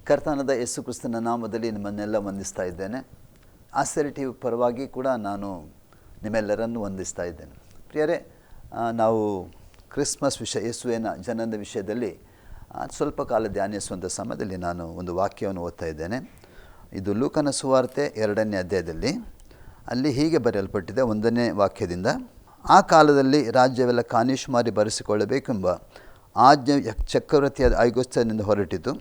ಕರ್ತನಾದ ಯೇಸು ಕ್ರಿಸ್ತನ ನಾಮದಲ್ಲಿ ನಿಮ್ಮನ್ನೆಲ್ಲ ವಂದಿಸ್ತಾ ಇದ್ದೇನೆ. ಆಸ್ಟೆರಿ ಟಿ ವಿ ಪರವಾಗಿ ಕೂಡ ನಾನು ನಿಮ್ಮೆಲ್ಲರನ್ನು ವಂದಿಸ್ತಾ ಇದ್ದೇನೆ. ಪ್ರಿಯರೇ, ನಾವು ಕ್ರಿಸ್ಮಸ್ ವಿಷಯ, ಯೇಸುವಿನ ಜನನದ ವಿಷಯದಲ್ಲಿ ಸ್ವಲ್ಪ ಕಾಲ ಧ್ಯಾನಿಸುವಂಥ ಸಮಯದಲ್ಲಿ ನಾನು ಒಂದು ವಾಕ್ಯವನ್ನು ಓದ್ತಾ ಇದ್ದೇನೆ. ಇದು ಲೂಕನ ಸುವಾರ್ತೆ 2ನೇ ಅಧ್ಯಾಯದಲ್ಲಿ ಅಲ್ಲಿ ಹೀಗೆ ಬರೆಯಲ್ಪಟ್ಟಿದೆ. 1ನೇ ವಾಕ್ಯದಿಂದ, ಆ ಕಾಲದಲ್ಲಿ ರಾಜ್ಯವೆಲ್ಲ ಕಾನಿಷ್ಮಾರಿ ಬರೆಸಿಕೊಳ್ಳಬೇಕೆಂಬ ಆಜ್ಞೆ ಚಕ್ರವರ್ತಿಯಾದ ಐಗುಸ್ತನಿಂದ ಹೊರಟಿತು.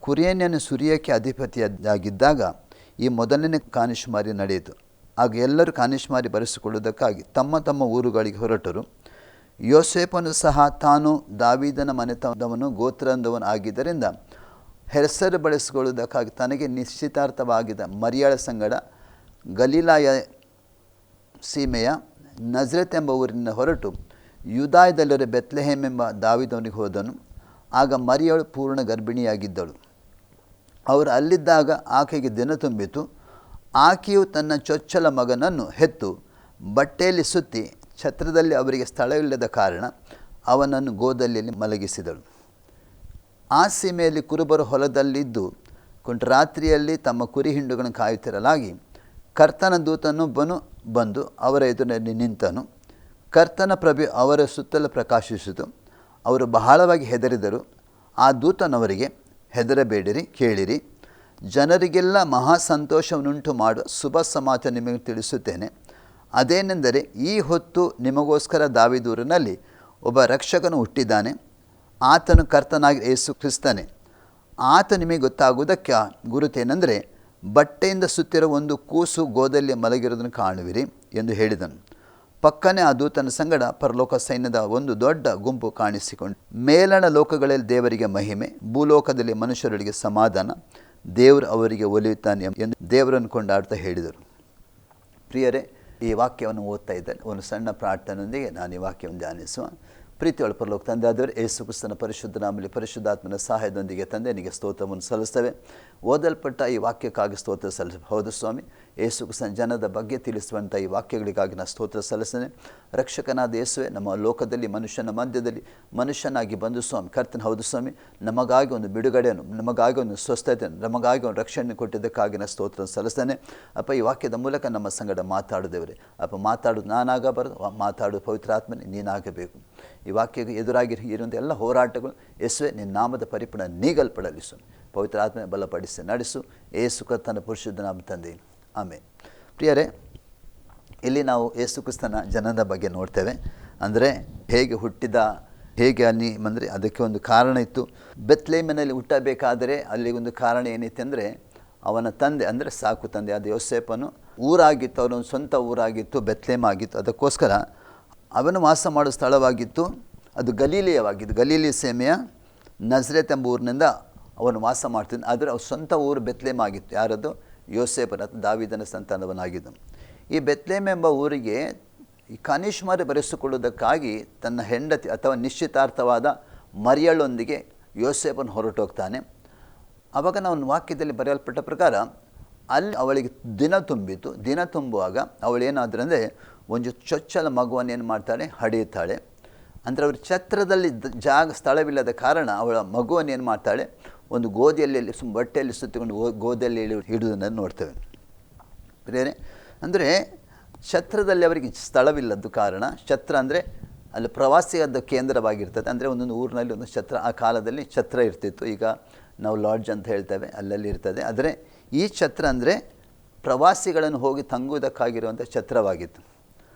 ಕುರೇನ್ಯನು ಸುರಿಯಕ್ಕೆ ಅಧಿಪತಿಯಾಗಿದ್ದಾಗ ಈ ಮೊದಲನೇ ಕಾನಿಷ್ಮಾರಿ ನಡೆಯಿತು. ಆಗ ಎಲ್ಲರೂ ಕಾನಿಷ್ಮಾರಿ ಬರೆಸಿಕೊಳ್ಳುವುದಕ್ಕಾಗಿ ತಮ್ಮ ತಮ್ಮ ಊರುಗಳಿಗೆ ಹೊರಟರು. ಯೋಸೇಫನು ಸಹ ತಾನು ದಾವೀದನ ಮನೆತನದವನು ಗೋತ್ರದವನು ಆಗಿದ್ದರಿಂದ ಹೆಸರು ಬಳಸಿಕೊಳ್ಳುವುದಕ್ಕಾಗಿ ತನಗೆ ನಿಶ್ಚಿತಾರ್ಥವಾಗಿದ್ದ ಮರಿಯಾಳ ಸಂಗಡ ಗಲೀಲಾಯ ಸೀಮೆಯ ನಜರೇತ್ ಎಂಬ ಊರಿನಿಂದ ಹೊರಟು ಯೂದಾಯದಲ್ಲಿರುವ ಬೆತ್ಲೆಹೇಮ್ ಎಂಬ ದಾವೀದನಿಗೆ ಹೋದನು. ಆಗ ಮರಿಯಾಳು ಪೂರ್ಣ ಗರ್ಭಿಣಿಯಾಗಿದ್ದಳು. ಅವರು ಅಲ್ಲಿದ್ದಾಗ ಆಕೆಗೆ ದಿನ ತುಂಬಿತು. ಆಕೆಯು ತನ್ನ ಚೊಚ್ಚಲ ಮಗನನ್ನು ಹೆತ್ತು ಬಟ್ಟೆಯಲ್ಲಿ ಸುತ್ತಿ, ಛತ್ರದಲ್ಲಿ ಅವರಿಗೆ ಸ್ಥಳವಿಲ್ಲದ ಕಾರಣ ಅವನನ್ನು ಗೋದಲಿಯಲ್ಲಿ ಮಲಗಿಸಿದಳು. ಆ ಸೀಮೆಯಲ್ಲಿ ಕುರುಬರು ಹೊಲದಲ್ಲಿದ್ದು ರಾತ್ರಿಯಲ್ಲಿ ತಮ್ಮ ಕುರಿ ಹಿಂಡುಗಳನ್ನು ಕಾಯುತ್ತಿರಲಾಗಿ ಕರ್ತನ ದೂತನೊಬ್ಬನು ಬಂದು ಅವರ ಎದುರಿನಲ್ಲಿ ನಿಂತನು. ಕರ್ತನ ಪ್ರಭೆ ಅವರ ಸುತ್ತಲೂ ಪ್ರಕಾಶಿಸಿತು. ಅವರು ಬಹಳವಾಗಿ ಹೆದರಿದರು. ಆ ದೂತನವರಿಗೆ, ಹೆದರಬೇಡಿರಿ, ಕೇಳಿರಿ, ಜನರಿಗೆಲ್ಲ ಮಹಾ ಸಂತೋಷವನ್ನುಂಟು ಮಾಡುವ ಶುಭ ಸಮಾಚಾರ ನಿಮಗೆ ತಿಳಿಸುತ್ತೇನೆ. ಅದೇನೆಂದರೆ, ಈ ಹೊತ್ತು ನಿಮಗೋಸ್ಕರ ದಾವೀದೂರಿನಲ್ಲಿ ಒಬ್ಬ ರಕ್ಷಕನು ಹುಟ್ಟಿದ್ದಾನೆ. ಆತನು ಕರ್ತನಾಗಿ ಯೇಸು ಕ್ರಿಸ್ತನೇ. ಆತ ನಿಮಗೆ ಗೊತ್ತಾಗುವುದಕ್ಕೆ ಗುರುತೇನೆಂದರೆ, ಬಟ್ಟೆಯಿಂದ ಸುತ್ತಿರೋ ಒಂದು ಕೂಸು ಗೋದಲ್ಲಿ ಮಲಗಿರೋದನ್ನು ಕಾಣುವಿರಿ ಎಂದು ಹೇಳಿದನು. ಪಕ್ಕನೆ ಆ ದೂತನ ಸಂಗಡ ಪರಲೋಕ ಸೈನ್ಯದ ಒಂದು ದೊಡ್ಡ ಗುಂಪು ಕಾಣಿಸಿಕೊಂಡು, ಮೇಲಣ ಲೋಕಗಳಲ್ಲಿ ದೇವರಿಗೆ ಮಹಿಮೆ, ಭೂಲೋಕದಲ್ಲಿ ಮನುಷ್ಯರಿಗೆ ಸಮಾಧಾನ, ದೇವರು ಅವರಿಗೆ ಒಲಿಯುತ್ತಾನೆ ಎಂದು ದೇವರನ್ನು ಕೊಂಡಾಡ್ತಾ ಹೇಳಿದರು. ಪ್ರಿಯರೇ, ಈ ವಾಕ್ಯವನ್ನು ಓದ್ತಾ ಇದ್ದರೆ ಒಂದು ಸಣ್ಣ ಪ್ರಾರ್ಥನೆಯೊಂದಿಗೆ ನಾನು ಈ ವಾಕ್ಯವನ್ನು ಧ್ಯಾನಿಸುವ. ಪ್ರೀತಿಯೊಳ ಪರಲೋಕ ತಂದೆ ಆದವರು, ಯೇಸು ಕ್ರಿಸ್ತನ ಪರಿಶುದ್ಧ ನಾಮದಲ್ಲಿ ಪರಿಶುದ್ಧಾತ್ಮನ ಸಹಾಯದೊಂದಿಗೆ ತಂದೆ ನಿಮಗೆ ಸ್ತೋತ್ರವನ್ನು ಸಲ್ಲಿಸ್ತೇವೆ. ಓದಲ್ಪಟ್ಟ ಈ ವಾಕ್ಯಕ್ಕಾಗಿ ಸ್ತೋತ್ರ ಸಲ್ಲಿಸ್ತೇವೆ. ಹೌದು ಸ್ವಾಮಿ, ಯೇಸು ಕ್ರಿಸ್ತನ ಜನದ ಬಗ್ಗೆ ತಿಳಿಸುವಂಥ ಈ ವಾಕ್ಯಗಳಿಗಾಗಿ ನಾನು ಸ್ತೋತ್ರ ಸಲ್ಲಿಸ್ತೇನೆ. ರಕ್ಷಕನಾದ ಯೇಸುವೆ, ನಮ್ಮ ಲೋಕದಲ್ಲಿ ಮನುಷ್ಯನ ಮಧ್ಯದಲ್ಲಿ ಮನುಷ್ಯನಾಗಿ ಬಂದು ಸ್ವಾಮಿ ಕರ್ತನ, ಹೌದು ಸ್ವಾಮಿ, ನಮಗಾಗಿ ಒಂದು ಬಿಡುಗಡೆಯನ್ನು, ನಮಗಾಗಿ ಒಂದು ಸ್ವಸ್ಥತೆಯನ್ನು, ನಮಗಾಗಿ ಒಂದು ರಕ್ಷಣೆ ಕೊಟ್ಟಿದ್ದಕ್ಕಾಗಿ ನಾನು ಸ್ತೋತ್ರ ಸಲ್ಲಿಸ್ತೇನೆ. ಅಪ್ಪ, ಈ ವಾಕ್ಯದ ಮೂಲಕ ನಮ್ಮ ಸಂಗಡ ಮಾತಾಡಿದೆವರೇ ಅಪ್ಪ, ಮಾತಾಡೋದು ನಾನಾಗಬಾರದು, ಮಾತಾಡೋದು ಪವಿತ್ರಾತ್ಮನೇ ನೀನಾಗಬೇಕು. ಈ ವಾಕ್ಯಕ್ಕೆ ಎದುರಾಗಿ ಇರುವಂಥ ಎಲ್ಲ ಹೋರಾಟಗಳು ಯೇಸುವೆ ನಿನ್ನ ನಾಮದ ಪರಿಪೂರ್ಣ ನೀಗಲ್ಪಡಲಿ ಸ್ವಾಮಿ. ಪವಿತ್ರ ಆತ್ಮನೆ ಬಲಪಡಿಸಿ ನಡೆಸು. ಯೇಸು ಕರ್ತನ ಪರಿಶುದ್ಧ ನಾಮ ತಂದೆ, ಆಮೇಲೆ. ಪ್ರಿಯರೇ, ಇಲ್ಲಿ ನಾವು ಯೇಸು ಕ್ರಿಸ್ತನ ಜನನದ ಬಗ್ಗೆ ನೋಡ್ತೇವೆ. ಅಂದರೆ ಹೇಗೆ ಹುಟ್ಟಿದ, ಹೇಗೆ ಅಲ್ಲಿ ಅಂದರೆ ಅದಕ್ಕೆ ಒಂದು ಕಾರಣ ಇತ್ತು. ಬೆತ್ಲೆಹೇಮಿನಲ್ಲಿ ಹುಟ್ಟಬೇಕಾದರೆ ಅಲ್ಲಿ ಒಂದು ಕಾರಣ ಏನಿತ್ತು ಅಂದರೆ, ಅವನ ತಂದೆ ಅಂದರೆ ಸಾಕು ತಂದೆ ಆದ ಯೋಸೇಫನು ಊರಾಗಿತ್ತು, ಅವನೊಂದು ಸ್ವಂತ ಊರಾಗಿತ್ತು, ಬೆತ್ಲೆಹೇಮ್ ಆಗಿತ್ತು. ಅದಕ್ಕೋಸ್ಕರ ಅವನು ವಾಸ ಮಾಡೋ ಸ್ಥಳವಾಗಿತ್ತು ಅದು ಗಲೀಲಿಯವಾಗಿತ್ತು. ಗಲೀಲಿ ಸೀಮೆಯ ನಜರೇತ್ ಎಂಬ ಊರಿನಿಂದ ಅವನು ವಾಸ ಮಾಡ್ತಿದ್ದ. ಆದರೆ ಅವ್ರ ಸ್ವಂತ ಊರು ಬೆತ್ಲೆಹೇಮ್ ಆಗಿತ್ತು. ಯಾರದು? ಯೋಸೇಫನ ಅಥವಾ ದಾವೀದನ ಸಂತಾನವನಾಗಿದ್ದನು. ಈ ಬೆತ್ಲೆಹೇಮ್ ಎಂಬ ಊರಿಗೆ ಈ ಕಾನಿಷ್ಮಾರಿ ಬರೆಸಿಕೊಳ್ಳುವುದಕ್ಕಾಗಿ ತನ್ನ ಹೆಂಡತಿ ಅಥವಾ ನಿಶ್ಚಿತಾರ್ಥವಾದ ಮರಿಯಳೊಂದಿಗೆ ಯೋಸೇಫನು ಹೊರಟೋಗ್ತಾನೆ. ಆವಾಗ ನಾವು ವಾಕ್ಯದಲ್ಲಿ ಬರೆಯಲ್ಪಟ್ಟ ಪ್ರಕಾರ ಅಲ್ಲಿ ಅವಳಿಗೆ ದಿನ ತುಂಬಿತು. ದಿನ ತುಂಬುವಾಗ ಅವಳೇನಾದ್ರೆ ಅಂದರೆ ಒಂದು ಚೊಚ್ಚಲ ಮಗುವನ್ನು ಏನು ಮಾಡ್ತಾಳೆ, ಹಡಿಯುತ್ತಾಳೆ. ಅಂದರೆ ಅವ್ರ ಛತ್ರದಲ್ಲಿ ಸ್ಥಳವಿಲ್ಲದ ಕಾರಣ ಅವಳ ಮಗುವನ್ನು ಏನು ಮಾಡ್ತಾಳೆ, ಒಂದು ಗೋಧಿಯಲ್ಲಿ ಬಟ್ಟೆಯಲ್ಲಿ ಸುತ್ತಿಕೊಂಡು ಗೋಧಿಯಲ್ಲಿ ಹಿಡಿಯೋದನ್ನು ನೋಡ್ತೇವೆ. ಬೇರೆ ಅಂದರೆ ಛತ್ರದಲ್ಲಿ ಅವರಿಗೆ ಸ್ಥಳವಿಲ್ಲದ ಕಾರಣ, ಛತ್ರ ಅಂದರೆ ಅಲ್ಲಿ ಪ್ರವಾಸಿಗದ ಕೇಂದ್ರವಾಗಿರ್ತದೆ. ಅಂದರೆ ಒಂದೊಂದು ಊರಿನಲ್ಲಿ ಒಂದು ಛತ್ರ, ಆ ಕಾಲದಲ್ಲಿ ಛತ್ರ ಇರ್ತಿತ್ತು. ಈಗ ನಾವು ಲಾಡ್ಜ್ ಅಂತ ಹೇಳ್ತೇವೆ, ಅಲ್ಲಲ್ಲಿ ಇರ್ತದೆ. ಆದರೆ ಈ ಛತ್ರ ಅಂದರೆ ಪ್ರವಾಸಿಗಳನ್ನು ಹೋಗಿ ತಂಗುವುದಕ್ಕಾಗಿರುವಂಥ ಛತ್ರವಾಗಿತ್ತು.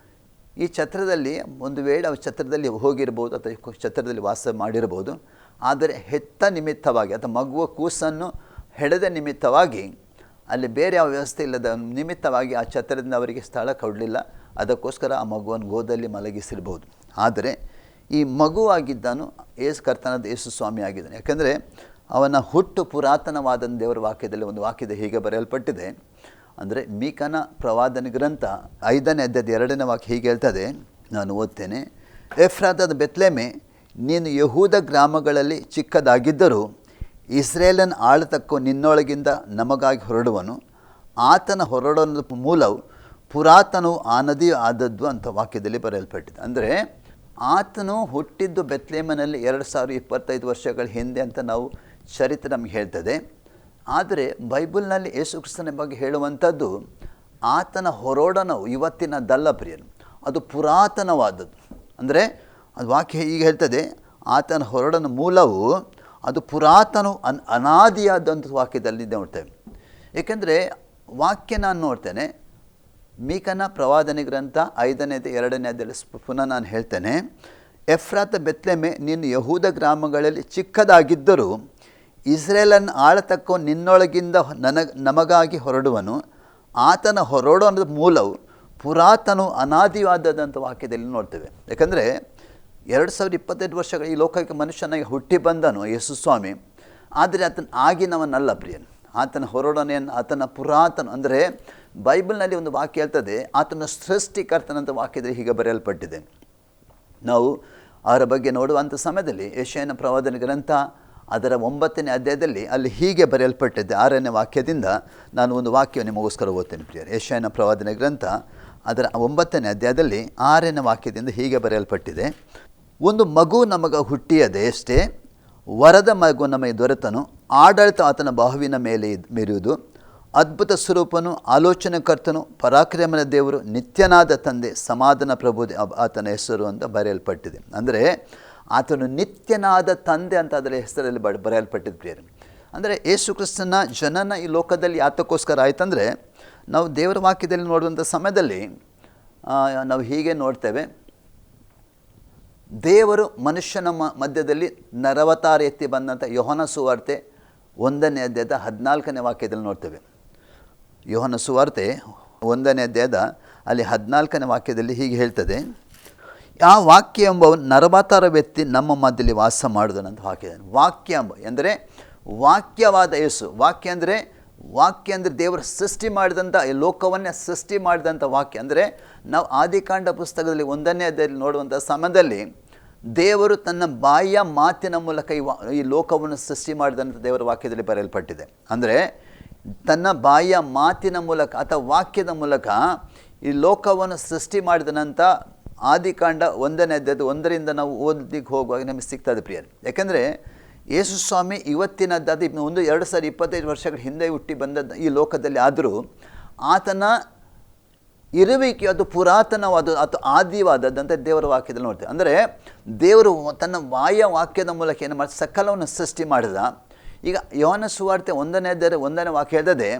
ಈ ಛತ್ರದಲ್ಲಿ ಒಂದು ವೇಳೆ ಅವ್ರ ಛತ್ರದಲ್ಲಿ ಹೋಗಿರ್ಬೋದು ಅಥವಾ ಛತ್ರದಲ್ಲಿ ವಾಸ ಮಾಡಿರ್ಬೋದು. ಆದರೆ ಹೆತ್ತ ನಿಮಿತ್ತವಾಗಿ ಅಥವಾ ಮಗುವ ಕೂಸನ್ನು ಹೆಡೆದ ನಿಮಿತ್ತವಾಗಿ ಅಲ್ಲಿ ಬೇರೆ ಯಾವ ವ್ಯವಸ್ಥೆ ಇಲ್ಲದ ನಿಮಿತ್ತವಾಗಿ ಆ ಛತ್ರದಿಂದ ಅವರಿಗೆ ಸ್ಥಳ ಕೊಡಲಿಲ್ಲ. ಅದಕ್ಕೋಸ್ಕರ ಆ ಮಗುವನ್ನು ಗೋದಲ್ಲಿ ಮಲಗಿಸಿರ್ಬೋದು. ಆದರೆ ಈ ಮಗುವಾಗಿದ್ದನು ಕರ್ತನಾದ ಯೇಸು ಸ್ವಾಮಿ ಆಗಿದ್ದಾನೆ. ಯಾಕಂದರೆ ಅವನ ಹುಟ್ಟು ಪುರಾತನವಾದ ದೇವರ ವಾಕ್ಯದಲ್ಲಿ ಒಂದು ವಾಕ್ಯದ ಹೀಗೆ ಬರೆಯಲ್ಪಟ್ಟಿದೆ. ಅಂದರೆ ಮೀಕನ ಪ್ರವಾದನ ಗ್ರಂಥ 5ನೇ ಅಧ್ಯಾಯದ 2ನೇ ವಾಕ್ಯ ಹೀಗೆ ಹೇಳ್ತದೆ, ನಾನು ಓದ್ತೇನೆ. ಎಫ್ರಾತದ ಬೆತ್ಲೆಹೇಮೇ, ನೀನು ಯಹೂದ ಗ್ರಾಮಗಳಲ್ಲಿ ಚಿಕ್ಕದಾಗಿದ್ದರೂ ಇಸ್ರೇಲನ ಆಳತಕ್ಕೂ ನಿನ್ನೊಳಗಿಂದ ನಮಗಾಗಿ ಹೊರಡುವನು. ಆತನ ಹೊರಡೋದ ಮೂಲವು ಪುರಾತನವು ಆನದಿಯೂ ಆದದ್ದು ಅಂತ ವಾಕ್ಯದಲ್ಲಿ ಬರೆಯಲ್ಪಟ್ಟಿದೆ. ಅಂದರೆ ಆತನು ಹುಟ್ಟಿದ್ದು ಬೆತ್ಲೆಹೇಮಿನಲ್ಲಿ 2025 ವರ್ಷಗಳ ಹಿಂದೆ ಅಂತ ನಾವು ಚರಿತ್ರೆ ನಮಗೆ ಹೇಳ್ತದೆ. ಆದರೆ ಬೈಬಲ್ನಲ್ಲಿ ಯೇಸು ಕ್ರಿಸ್ತನ ಬಗ್ಗೆ ಹೇಳುವಂಥದ್ದು ಆತನ ಹೊರಡನವು ಇವತ್ತಿನದಲ್ಲ ಪ್ರಿಯರು, ಅದು ಪುರಾತನವಾದದ್ದು. ಅಂದರೆ ಅದು ವಾಕ್ಯ ಹೀಗೆ ಹೇಳ್ತದೆ, ಆತನ ಹೊರಡನ ಮೂಲವು ಅದು ಪುರಾತನ ಅನಾದಿಯಾದಂಥ ವಾಕ್ಯದಲ್ಲಿ ನೋಡ್ತೇವೆ. ಏಕೆಂದರೆ ವಾಕ್ಯ ನಾನು ನೋಡ್ತೇನೆ, ಮೀಕನ ಪ್ರವಾದನೆ ಗ್ರಂಥ 5ನೇ 2ನೇ ಅಧ್ಯಾಯದಲ್ಲಿ ಪುನಃ ನಾನು ಹೇಳ್ತೇನೆ, ಎಫ್ರಾತ ಬೆತ್ಲೆಮೆ ನೀನು ಯಹೂದ ಗ್ರಾಮಗಳಲ್ಲಿ ಚಿಕ್ಕದಾಗಿದ್ದರೂ ಇಸ್ರೇಲನ್ನು ಆಳತಕ್ಕ ನಿನ್ನೊಳಗಿಂದ ನಮಗಾಗಿ ಹೊರಡುವನು. ಆತನ ಹೊರಡೋದ ಮೂಲವು ಪುರಾತನ ಅನಾದಿವಾದದಂಥ ವಾಕ್ಯದಲ್ಲಿ ನೋಡ್ತೇವೆ. ಯಾಕಂದರೆ 2025 ವರ್ಷಗಳ ಈ ಲೋಕಕ್ಕೆ ಮನುಷ್ಯನಾಗಿ ಹುಟ್ಟಿ ಬಂದನು ಯೇಸು ಸ್ವಾಮಿ. ಆದರೆ ಆತನ ಆಗಿನವನಲ್ಲ ಪ್ರಿಯನು, ಆತನ ಹೊರಡನೆಯನ್ನು ಆತನ ಪುರಾತನ. ಅಂದರೆ ಬೈಬಲ್ನಲ್ಲಿ ಒಂದು ವಾಕ್ಯ ಹೇಳ್ತದೆ, ಆತನ ಸೃಷ್ಟಿಕರ್ತನಂಥ ವಾಕ್ಯದಲ್ಲಿ ಹೀಗೆ ಬರೆಯಲ್ಪಟ್ಟಿದೆ. ನಾವು ಅವರ ಬಗ್ಗೆ ನೋಡುವಂಥ ಸಮಯದಲ್ಲಿ ಯೆಶಾಯನ ಪ್ರವಾದನೆ ಗ್ರಂಥ ಅದರ 9ನೇ ಅಧ್ಯಾಯದಲ್ಲಿ ಅಲ್ಲಿ ಹೀಗೆ ಬರೆಯಲ್ಪಟ್ಟಿದೆ. 6ನೇ ವಾಕ್ಯದಿಂದ ನಾನು ಒಂದು ವಾಕ್ಯ ನಿಮಗೋಸ್ಕರ ಓದ್ತೇನೆ ಪ್ರಿಯರು. ಯೆಶಾಯನ ಪ್ರವಾದನೆ ಗ್ರಂಥ ಅದರ 9ನೇ ಅಧ್ಯಾಯದಲ್ಲಿ 6ನೇ ವಾಕ್ಯದಿಂದ ಹೀಗೆ ಬರೆಯಲ್ಪಟ್ಟಿದೆ, ಒಂದು ಮಗು ನಮಗೆ ಹುಟ್ಟಿಯದೆಯಷ್ಟೇ, ವರದ ಮಗು ನಮಗೆ ದೊರೆತನು, ಆಡಳಿತ ಆತನ ಬಾಹುವಿನ ಮೇಲೆ ಮೆರೆಯುವುದು, ಅದ್ಭುತ ಸ್ವರೂಪನು, ಆಲೋಚನೆಕರ್ತನು, ಪರಾಕ್ರಮನ ದೇವರು, ನಿತ್ಯನಾದ ತಂದೆ, ಸಮಾಧಾನ ಪ್ರಭು ಆತನ ಹೆಸರು ಅಂತ ಬರೆಯಲ್ಪಟ್ಟಿದೆ. ಅಂದರೆ ಆತನು ನಿತ್ಯನಾದ ತಂದೆ ಅಂತ ಅದರ ಹೆಸರಲ್ಲಿ ಬರೆಯಲ್ಪಟ್ಟಿದ್ದು ಪ್ರಿಯರು. ಅಂದರೆ ಯೇಸು ಕ್ರಿಸ್ತನ ಜನನ ಈ ಲೋಕದಲ್ಲಿ ಯಾತಕ್ಕೋಸ್ಕರ ಆಯ್ತಂದರೆ, ನಾವು ದೇವರ ವಾಕ್ಯದಲ್ಲಿ ನೋಡುವಂಥ ಸಮಯದಲ್ಲಿ ನಾವು ಹೀಗೆ ನೋಡ್ತೇವೆ, ದೇವರು ಮನುಷ್ಯನ ಮಧ್ಯದಲ್ಲಿ ನರವತಾರ ಎತ್ತಿ ಬಂದಂಥ ಯೋಹನ ಸುವಾರ್ತೆ 1ನೇ ಅಧ್ಯಾಯದ 14ನೇ ವಾಕ್ಯದಲ್ಲಿ ನೋಡ್ತೇವೆ. ಯೋಹನ ಸುವಾರ್ತೆ 1ನೇ ಅಧ್ಯಾಯದ ಅಲ್ಲಿ 14ನೇ ವಾಕ್ಯದಲ್ಲಿ ಹೀಗೆ ಹೇಳ್ತದೆ, ಆ ವಾಕ್ಯ ಎಂಬವನು ನರವತಾರವೆತ್ತಿ ನಮ್ಮ ಮಧ್ಯದಲ್ಲಿ ವಾಸ ಮಾಡುವುದನ್ನಂತ ವಾಕ್ಯ. ವಾಕ್ಯ ಎಂಬ ಎಂದರೆ ವಾಕ್ಯವಾದ ಯೇಸು. ವಾಕ್ಯ ಅಂದರೆ ದೇವರು ಸೃಷ್ಟಿ ಮಾಡಿದಂಥ ಈ ಲೋಕವನ್ನೇ ಸೃಷ್ಟಿ ಮಾಡಿದಂಥ ವಾಕ್ಯ. ಅಂದರೆ ನಾವು ಆದಿಕಾಂಡ ಪುಸ್ತಕದಲ್ಲಿ 1ನೇ ಅಧ್ಯಾಯದಲ್ಲಿ ನೋಡುವಂಥ ಸಮಯದಲ್ಲಿ ದೇವರು ತನ್ನ ಬಾಯಿಯ ಮಾತಿನ ಮೂಲಕ ಈ ಲೋಕವನ್ನು ಸೃಷ್ಟಿ ಮಾಡಿದಂಥ ದೇವರ ವಾಕ್ಯದಲ್ಲಿ ಬರೆಯಲ್ಪಟ್ಟಿದೆ. ಅಂದರೆ ತನ್ನ ಬಾಯಿಯ ಮಾತಿನ ಮೂಲಕ ಅಥವಾ ವಾಕ್ಯದ ಮೂಲಕ ಈ ಲೋಕವನ್ನು ಸೃಷ್ಟಿ ಮಾಡಿದನಂತ ಆದಿಕಾಂಡ 1ನೇ ಅಧ್ಯಾಯದ 1ರಿಂದ ನಾವು ಓದಿಗೆ ಹೋಗುವಾಗ ನಮಗೆ ಸಿಗ್ತದೆ ಪ್ರಿಯರು. ಯಾಕೆಂದರೆ ಯೇಸು ಸ್ವಾಮಿ ಇವತ್ತಿನದ್ದಾದ 2025 ವರ್ಷಗಳ ಹಿಂದೆ ಹುಟ್ಟಿ ಬಂದದ್ದು ಈ ಲೋಕದಲ್ಲಿ, ಆದರೂ ಆತನ ಇರುವಿಕೆ ಅದು ಪುರಾತನವಾದ ಅಥವಾ ಆದಿವಾದದ್ದಂಥ ದೇವರ ವಾಕ್ಯದಲ್ಲಿ ನೋಡ್ತೇವೆ. ಅಂದರೆ ದೇವರು ತನ್ನ ಬಾಯಿಯ ವಾಕ್ಯದ ಮೂಲಕ ಏನು ಮಾಡಿ ಸಕಲವನ್ನು ಸೃಷ್ಟಿ ಮಾಡಿದ. ಈಗ ಯೋಹನ ಸುವಾರ್ತೆ 1ನೇ ಅಧ್ಯಾಯದ 1ನೇ ವಾಕ್ಯ ಹೇಳ್ತದೆ,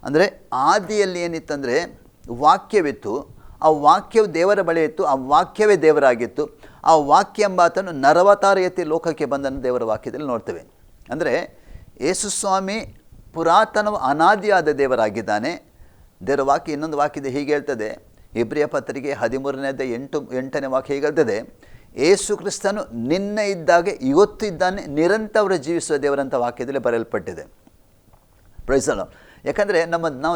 ಅಂದರೆ ಆದಿಯಲ್ಲಿ ಏನಿತ್ತಂದರೆ ವಾಕ್ಯವಿತ್ತು, ಆ ವಾಕ್ಯವು ದೇವರ ಬಳಿ ಇತ್ತು, ಆ ವಾಕ್ಯವೇ ದೇವರಾಗಿತ್ತು. ಆ ವಾಕ್ಯ ಎಂಬಾತನು ನರವತಾರ ಎತ್ತಿ ಲೋಕಕ್ಕೆ ಬಂದನ್ನು ದೇವರ ವಾಕ್ಯದಲ್ಲಿ ನೋಡ್ತೇವೆ. ಅಂದರೆ ಯೇಸು ಸ್ವಾಮಿ ಪುರಾತನ ಅನಾದಿಯಾದ ದೇವರಾಗಿದ್ದಾನೆ. ದೇವರ ವಾಕ್ಯ ಇನ್ನೊಂದು ವಾಕ್ಯದ ಹೀಗೆ ಹೇಳ್ತದೆ, ಇಬ್ರಿಯ ಪತ್ರಿಕೆ 13ನೇ ಅಧ್ಯಾಯ 8ನೇ ವಾಕ್ಯ ಹೀಗೆ ಹೇಳ್ತದೆ, ಯೇಸು ಕ್ರಿಸ್ತನು ನಿನ್ನೆ ಇದ್ದಾಗೆ ಇವತ್ತು ಇದ್ದಾನೆ, ನಿರಂತರ ಜೀವಿಸುವ ದೇವರಂಥ ವಾಕ್ಯದಲ್ಲಿ ಬರೆಯಲ್ಪಟ್ಟಿದೆ. Praise the lord. ಯಾಕಂದರೆ ನಾವು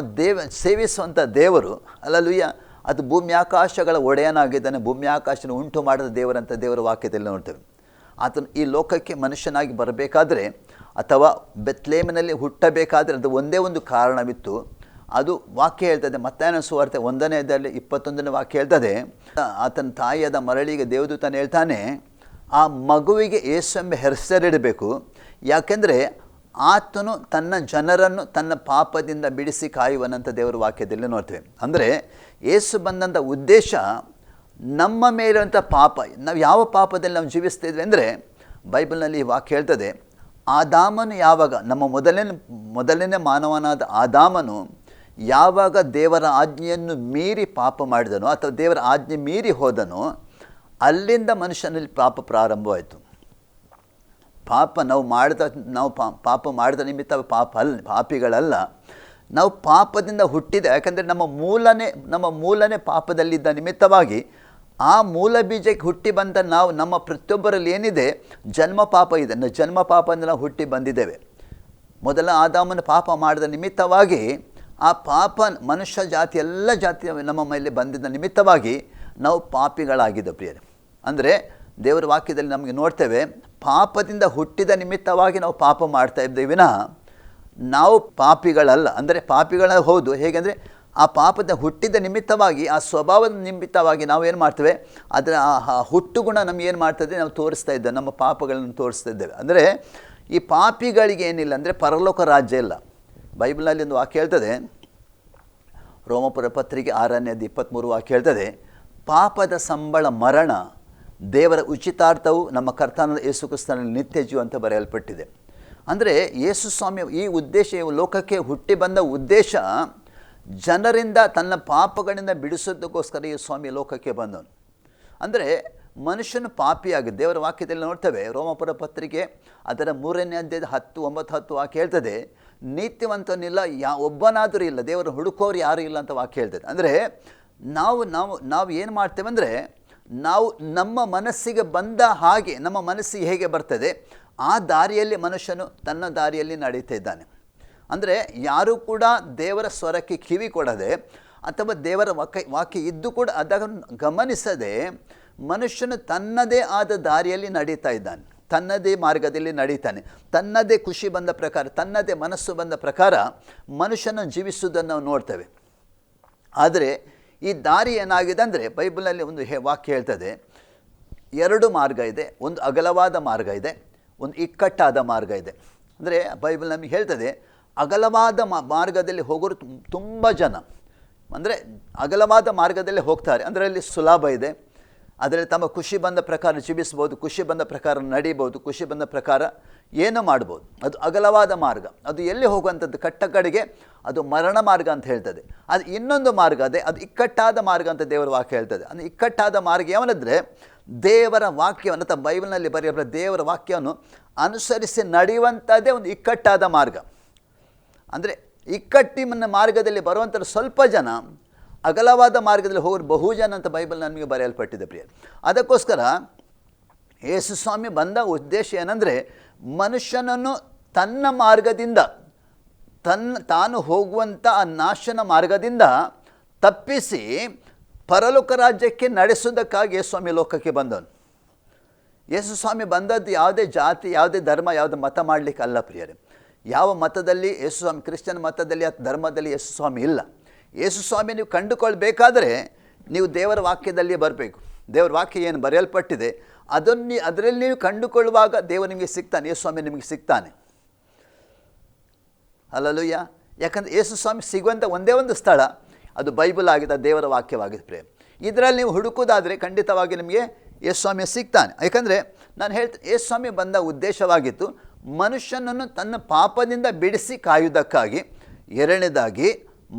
ಸೇವಿಸುವಂಥ ದೇವರು ಅಲ್ಲಲೂಯ್ಯ, ಅದು ಭೂಮಿ ಆಕಾಶಗಳ ಒಡೆಯನಾಗಿದ್ದಾನೆ, ಭೂಮಿ ಆಕಾಶನ ಉಂಟು ಮಾಡಿದ ದೇವರಂಥ ದೇವರ ವಾಕ್ಯದಲ್ಲಿ ನೋಡ್ತೇವೆ. ಆತನು ಈ ಲೋಕಕ್ಕೆ ಮನುಷ್ಯನಾಗಿ ಬರಬೇಕಾದ್ರೆ ಅಥವಾ ಬೆತ್ಲೇಮಿನಲ್ಲಿ ಹುಟ್ಟಬೇಕಾದ್ರೆ ಅದು ಒಂದೇ ಒಂದು ಕಾರಣವಿತ್ತು. ಅದು ವಾಕ್ಯ ಹೇಳ್ತದೆ, ಮತ್ತಾಯನ ಸುವಾರ್ತೆ 1ನೇ ಅಧ್ಯಾಯದಲ್ಲಿ 21ನೇ ವಾಕ್ಯ ಹೇಳ್ತದೆ, ಆತನ ತಾಯಿಯಾದ ಮರಳಿಗೆ ದೇವದೂತನು ಹೇಳ್ತಾನೆ, ಆ ಮಗುವಿಗೆ ಯೇಸು ಎಂಬ ಹೆಸರಿಡಬೇಕು, ಯಾಕೆಂದರೆ ಆತನು ತನ್ನ ಜನರನ್ನು ತನ್ನ ಪಾಪದಿಂದ ಬಿಡಿಸಿ ಕಾಯುವನಂತ ದೇವರ ವಾಕ್ಯದಲ್ಲಿ ನೋಡ್ತೇವೆ. ಅಂದರೆ ಯೇಸು ಬಂದಂಥ ಉದ್ದೇಶ ನಮ್ಮ ಮೇಲಿರುವಂಥ ಪಾಪ, ನಾವು ಯಾವ ಪಾಪದಲ್ಲಿ ನಾವು ಜೀವಿಸ್ತಾ ಇದ್ವಿ ಅಂದರೆ ಬೈಬಲ್ನಲ್ಲಿ ಈ ವಾಕ್ಯ ಹೇಳ್ತದೆ, ಆದಾಮನು ಯಾವಾಗ ನಮ್ಮ ಮೊದಲನೇ ಮಾನವನಾದ ಆದಾಮನು ಯಾವಾಗ ದೇವರ ಆಜ್ಞೆಯನ್ನು ಮೀರಿ ಪಾಪ ಮಾಡಿದನೋ ಅಥವಾ ದೇವರ ಆಜ್ಞೆ ಮೀರಿ ಹೋದನೋ ಅಲ್ಲಿಂದ ಮನುಷ್ಯನಲ್ಲಿ ಪಾಪ ಪ್ರಾರಂಭವಾಯಿತು. ನಾವು ಪಾಪ ಮಾಡಿದ ನಿಮಿತ್ತ ಪಾಪಿಗಳಲ್ಲ, ನಾವು ಪಾಪದಿಂದ ಹುಟ್ಟಿದ. ಯಾಕಂದರೆ ನಮ್ಮ ಮೂಲನೇ ಪಾಪದಲ್ಲಿದ್ದ ನಿಮಿತ್ತವಾಗಿ ಆ ಮೂಲ ಬೀಜಕ್ಕೆ ಹುಟ್ಟಿ ಬಂದ ನಮ್ಮ ಪ್ರತಿಯೊಬ್ಬರಲ್ಲಿ ಏನಿದೆ ಜನ್ಮ ಪಾಪ ಇದೆ. ಜನ್ಮ ಪಾಪದಿಂದ ನಾವು ಹುಟ್ಟಿ ಬಂದಿದ್ದೇವೆ. ಮೊದಲ ಆದಾಮನ ಪಾಪ ಮಾಡಿದ ನಿಮಿತ್ತವಾಗಿ ಆ ಪಾಪ ಮನುಷ್ಯ ಜಾತಿ ಎಲ್ಲ ಜಾತಿ ನಮ್ಮ ಮೇಲೆ ಬಂದಿದ್ದ ನಿಮಿತ್ತವಾಗಿ ನಾವು ಪಾಪಿಗಳಾಗಿದ್ದ ಪ್ರಿಯರೇ. ಅಂದರೆ ದೇವರ ವಾಕ್ಯದಲ್ಲಿ ನಮಗೆ ನೋಡ್ತೇವೆ, ಪಾಪದಿಂದ ಹುಟ್ಟಿದ ನಿಮಿತ್ತವಾಗಿ ನಾವು ಪಾಪ ಮಾಡ್ತಾ ಇದ್ದೇವೆ ವಿನಃ ನಾವು ಪಾಪಿಗಳಲ್ಲ. ಅಂದರೆ ಪಾಪಿಗಳ ಹೌದು, ಹೇಗೆಂದರೆ ಆ ಪಾಪದ ಹುಟ್ಟಿದ ನಿಮಿತ್ತವಾಗಿ ಆ ಸ್ವಭಾವದ ನಿಮಿತ್ತವಾಗಿ ನಾವು ಏನು ಮಾಡ್ತೇವೆ, ಅದರ ಆ ಹುಟ್ಟುಗುಣ ನಮ್ಗೆ ಏನು ಮಾಡ್ತದೆ, ನಾವು ತೋರಿಸ್ತಾ ಇದ್ದೇವೆ, ನಮ್ಮ ಪಾಪಗಳನ್ನು ತೋರಿಸ್ತಾ ಇದ್ದೇವೆ. ಅಂದರೆ ಈ ಪಾಪಿಗಳಿಗೆ ಏನಿಲ್ಲ ಅಂದರೆ ಪರಲೋಕ ರಾಜ್ಯ ಇಲ್ಲ. ಬೈಬಲ್ನಲ್ಲಿ ಒಂದು ವಾಕ್ಯ ಹೇಳ್ತದೆ, ರೋಮಪುರ ಪತ್ರಿಕೆ 6:23 ವಾಕ್ಯ ಹೇಳ್ತದೆ, ಪಾಪದ ಸಂಬಳ ಮರಣ, ದೇವರ ಉಚಿತಾರ್ಥವು ನಮ್ಮ ಕರ್ತನಾದ ಯೇಸು ಕ್ರಿಸ್ತನಲ್ಲಿ ನಿತ್ಯ ಜೀವ ಅಂತ ಬರೆಯಲ್ಪಟ್ಟಿದೆ. ಅಂದರೆ ಯೇಸು ಸ್ವಾಮಿ ಈ ಉದ್ದೇಶ, ಲೋಕಕ್ಕೆ ಹುಟ್ಟಿ ಬಂದ ಉದ್ದೇಶ ಜನರಿಂದ ತನ್ನ ಪಾಪಗಳಿಂದ ಬಿಡಿಸೋದಕ್ಕೋಸ್ಕರ ಈ ಸ್ವಾಮಿ ಲೋಕಕ್ಕೆ ಬಂದವನು. ಅಂದರೆ ಮನುಷ್ಯನು ಪಾಪಿಯಾಗಿ, ದೇವರ ವಾಕ್ಯದಲ್ಲಿ ನೋಡ್ತೇವೆ, ರೋಮಪುರ ಪತ್ರಿಕೆ ಅದರ 3ನೇ ಅಧ್ಯಾಯದ 10 ವಾಕ್ಯ ಹೇಳ್ತದೆ, ನೀತಿವಂತನಿಲ್ಲ, ಒಬ್ಬನಾದರೂ ಇಲ್ಲ, ದೇವರು ಹುಡುಕೋರು ಯಾರೂ ಇಲ್ಲ ಅಂತ ವಾಕ್ಯ ಹೇಳ್ತದೆ. ಅಂದರೆ ನಾವು ಏನು ಮಾಡ್ತೇವೆ ಅಂದರೆ, ನಾವು ನಮ್ಮ ಮನಸ್ಸಿಗೆ ಬಂದ ಹಾಗೆ, ನಮ್ಮ ಮನಸ್ಸಿಗೆ ಹೇಗೆ ಬರ್ತದೆ ಆ ದಾರಿಯಲ್ಲಿ ಮನುಷ್ಯನು ತನ್ನ ದಾರಿಯಲ್ಲಿ ನಡೀತಾ ಇದ್ದಾನೆ. ಅಂದರೆ ಯಾರೂ ಕೂಡ ದೇವರ ಸ್ವರಕ್ಕೆ ಕಿವಿ ಕೊಡದೆ ಅಥವಾ ದೇವರ ವಾಕ್ಯ ಇದ್ದು ಕೂಡ ಅದನ್ನು ಗಮನಿಸದೆ ಮನುಷ್ಯನು ತನ್ನದೇ ಆದ ದಾರಿಯಲ್ಲಿ ನಡೀತಾ ಇದ್ದಾನೆ, ತನ್ನದೇ ಮಾರ್ಗದಲ್ಲಿ ನಡೀತಾನೆ, ತನ್ನದೇ ಖುಷಿ ಬಂದ ಪ್ರಕಾರ, ತನ್ನದೇ ಮನಸ್ಸು ಬಂದ ಪ್ರಕಾರ ಮನುಷ್ಯನ ಜೀವಿಸುವುದನ್ನು ನಾವು ನೋಡ್ತೇವೆ. ಆದರೆ ಈ ದಾರಿ ಏನಾಗಿದೆ ಅಂದರೆ, ಬೈಬಲಲ್ಲಿ ಒಂದು ವಾಕ್ಯ ಹೇಳ್ತದೆ, 2 ಮಾರ್ಗ ಇದೆ, ಒಂದು ಅಗಲವಾದ ಮಾರ್ಗ ಇದೆ, ಒಂದು ಇಕ್ಕಟ್ಟಾದ ಮಾರ್ಗ ಇದೆ. ಅಂದರೆ ಬೈಬಲ್ ನಮಗೆ ಹೇಳ್ತದೆ, ಅಗಲವಾದ ಮಾರ್ಗದಲ್ಲಿ ಹೋಗೋರು ತುಂಬ ಜನ, ಅಂದರೆ ಅಗಲವಾದ ಮಾರ್ಗದಲ್ಲಿ ಹೋಗ್ತಾರೆ, ಅದರಲ್ಲಿ ಸುಲಭ ಇದೆ, ಅದರಲ್ಲಿ ತಮ್ಮ ಖುಷಿ ಬಂದ ಪ್ರಕಾರ ಜೀವಿಸ್ಬೋದು, ಖುಷಿ ಬಂದ ಪ್ರಕಾರ ನಡೀಬೋದು, ಖುಷಿ ಬಂದ ಪ್ರಕಾರ ಏನು ಮಾಡ್ಬೋದು. ಅದು ಅಗಲವಾದ ಮಾರ್ಗ. ಅದು ಎಲ್ಲಿ ಹೋಗುವಂಥದ್ದು, ಕಟ್ಟ ಕಡೆಗೆ ಅದು ಮರಣ ಮಾರ್ಗ ಅಂತ ಹೇಳ್ತದೆ. ಅದು ಇನ್ನೊಂದು ಮಾರ್ಗ ಅದೇ, ಅದು ಇಕ್ಕಟ್ಟಾದ ಮಾರ್ಗ ಅಂತ ದೇವರ ವಾಕ್ಯ ಹೇಳ್ತದೆ. ಅದು ಇಕ್ಕಟ್ಟಾದ ಮಾರ್ಗ ಯಾವನಂದರೆ, ದೇವರ ವಾಕ್ಯವನ್ನು ಅಥವಾ ಬೈಬಲ್ನಲ್ಲಿ ಬರೆಯಬಲ್ಲ ದೇವರ ವಾಕ್ಯವನ್ನು ಅನುಸರಿಸಿ ನಡೆಯುವಂಥದ್ದೇ ಒಂದು ಇಕ್ಕಟ್ಟಾದ ಮಾರ್ಗ. ಅಂದರೆ ಇಕ್ಕಟ್ಟಿನ ಮಾರ್ಗದಲ್ಲಿ ಬರುವಂಥ ಸ್ವಲ್ಪ ಜನ, ಅಗಲವಾದ ಮಾರ್ಗದಲ್ಲಿ ಹೋಗೋರು ಬಹುಜನ ಅಂತ ಬೈಬಲ್ ನಮಗೆ ಬರೆಯಲ್ಪಟ್ಟಿದೆ ಪ್ರಿಯ. ಅದಕ್ಕೋಸ್ಕರ ಯೇಸು ಸ್ವಾಮಿ ಬಂದ ಉದ್ದೇಶ ಏನಂದರೆ, ಮನುಷ್ಯನನ್ನು ತನ್ನ ಮಾರ್ಗದಿಂದ, ತಾನು ಹೋಗುವಂಥ ಆ ನಾಶನ ಮಾರ್ಗದಿಂದ ತಪ್ಪಿಸಿ ಪರಲೋಕ ರಾಜ್ಯಕ್ಕೆ ನಡೆಸೋದಕ್ಕಾಗಿ ಯೇಸು ಸ್ವಾಮಿ ಲೋಕಕ್ಕೆ ಬಂದವನು. ಯೇಸು ಸ್ವಾಮಿ ಬಂದದ್ದು ಯಾವುದೇ ಜಾತಿ, ಯಾವುದೇ ಧರ್ಮ, ಯಾವುದೇ ಮತ ಮಾಡಲಿಕ್ಕೆ ಅಲ್ಲ ಪ್ರಿಯರೇ. ಯಾವ ಮತದಲ್ಲಿ ಯೇಸು ಸ್ವಾಮಿ, ಕ್ರಿಶ್ಚಿಯನ್ ಮತದಲ್ಲಿ ಅಥವಾ ಧರ್ಮದಲ್ಲಿ ಯೇಸು ಸ್ವಾಮಿ ಇಲ್ಲ. ಯೇಸು ಸ್ವಾಮಿ ನೀವು ಕಂಡುಕೊಳ್ಬೇಕಾದ್ರೆ ನೀವು ದೇವರ ವಾಕ್ಯದಲ್ಲಿ ಬರಬೇಕು. ದೇವರ ವಾಕ್ಯ ಏನು ಬರೆಯಲ್ಪಟ್ಟಿದೆ ಅದರಲ್ಲಿ ನೀವು ಕಂಡುಕೊಳ್ಳುವಾಗ ದೇವರು ನಿಮಗೆ ಸಿಗ್ತಾನೆ, ಯೇಸು ಸ್ವಾಮಿ ನಿಮಗೆ ಸಿಗ್ತಾನೆ. ಹಲ್ಲೆಲೂಯಾ. ಯಾಕಂದರೆ ಯೇಸು ಸ್ವಾಮಿ ಸಿಗುವಂಥ ಒಂದೇ ಒಂದು ಸ್ಥಳ ಅದು ಬೈಬಲ್ ಆಗಿದೆ, ದೇವರ ವಾಕ್ಯವಾಗಿದೆ ಪ್ರೇಮ್. ಇದರಲ್ಲಿ ನೀವು ಹುಡುಕೋದಾದರೆ ಖಂಡಿತವಾಗಿ ನಿಮಗೆ ಯೇಸು ಸ್ವಾಮಿ ಸಿಗ್ತಾನೆ. ಯಾಕಂದರೆ ನಾನು ಹೇಳ್ತೀನಿ, ಯೇಸು ಸ್ವಾಮಿ ಬಂದ ಉದ್ದೇಶವಾಗಿತ್ತು ಮನುಷ್ಯನನ್ನು ತನ್ನ ಪಾಪದಿಂದ ಬಿಡಿಸಿ ಕಾಯುವುದಕ್ಕಾಗಿ. ಎರಡನೇದಾಗಿ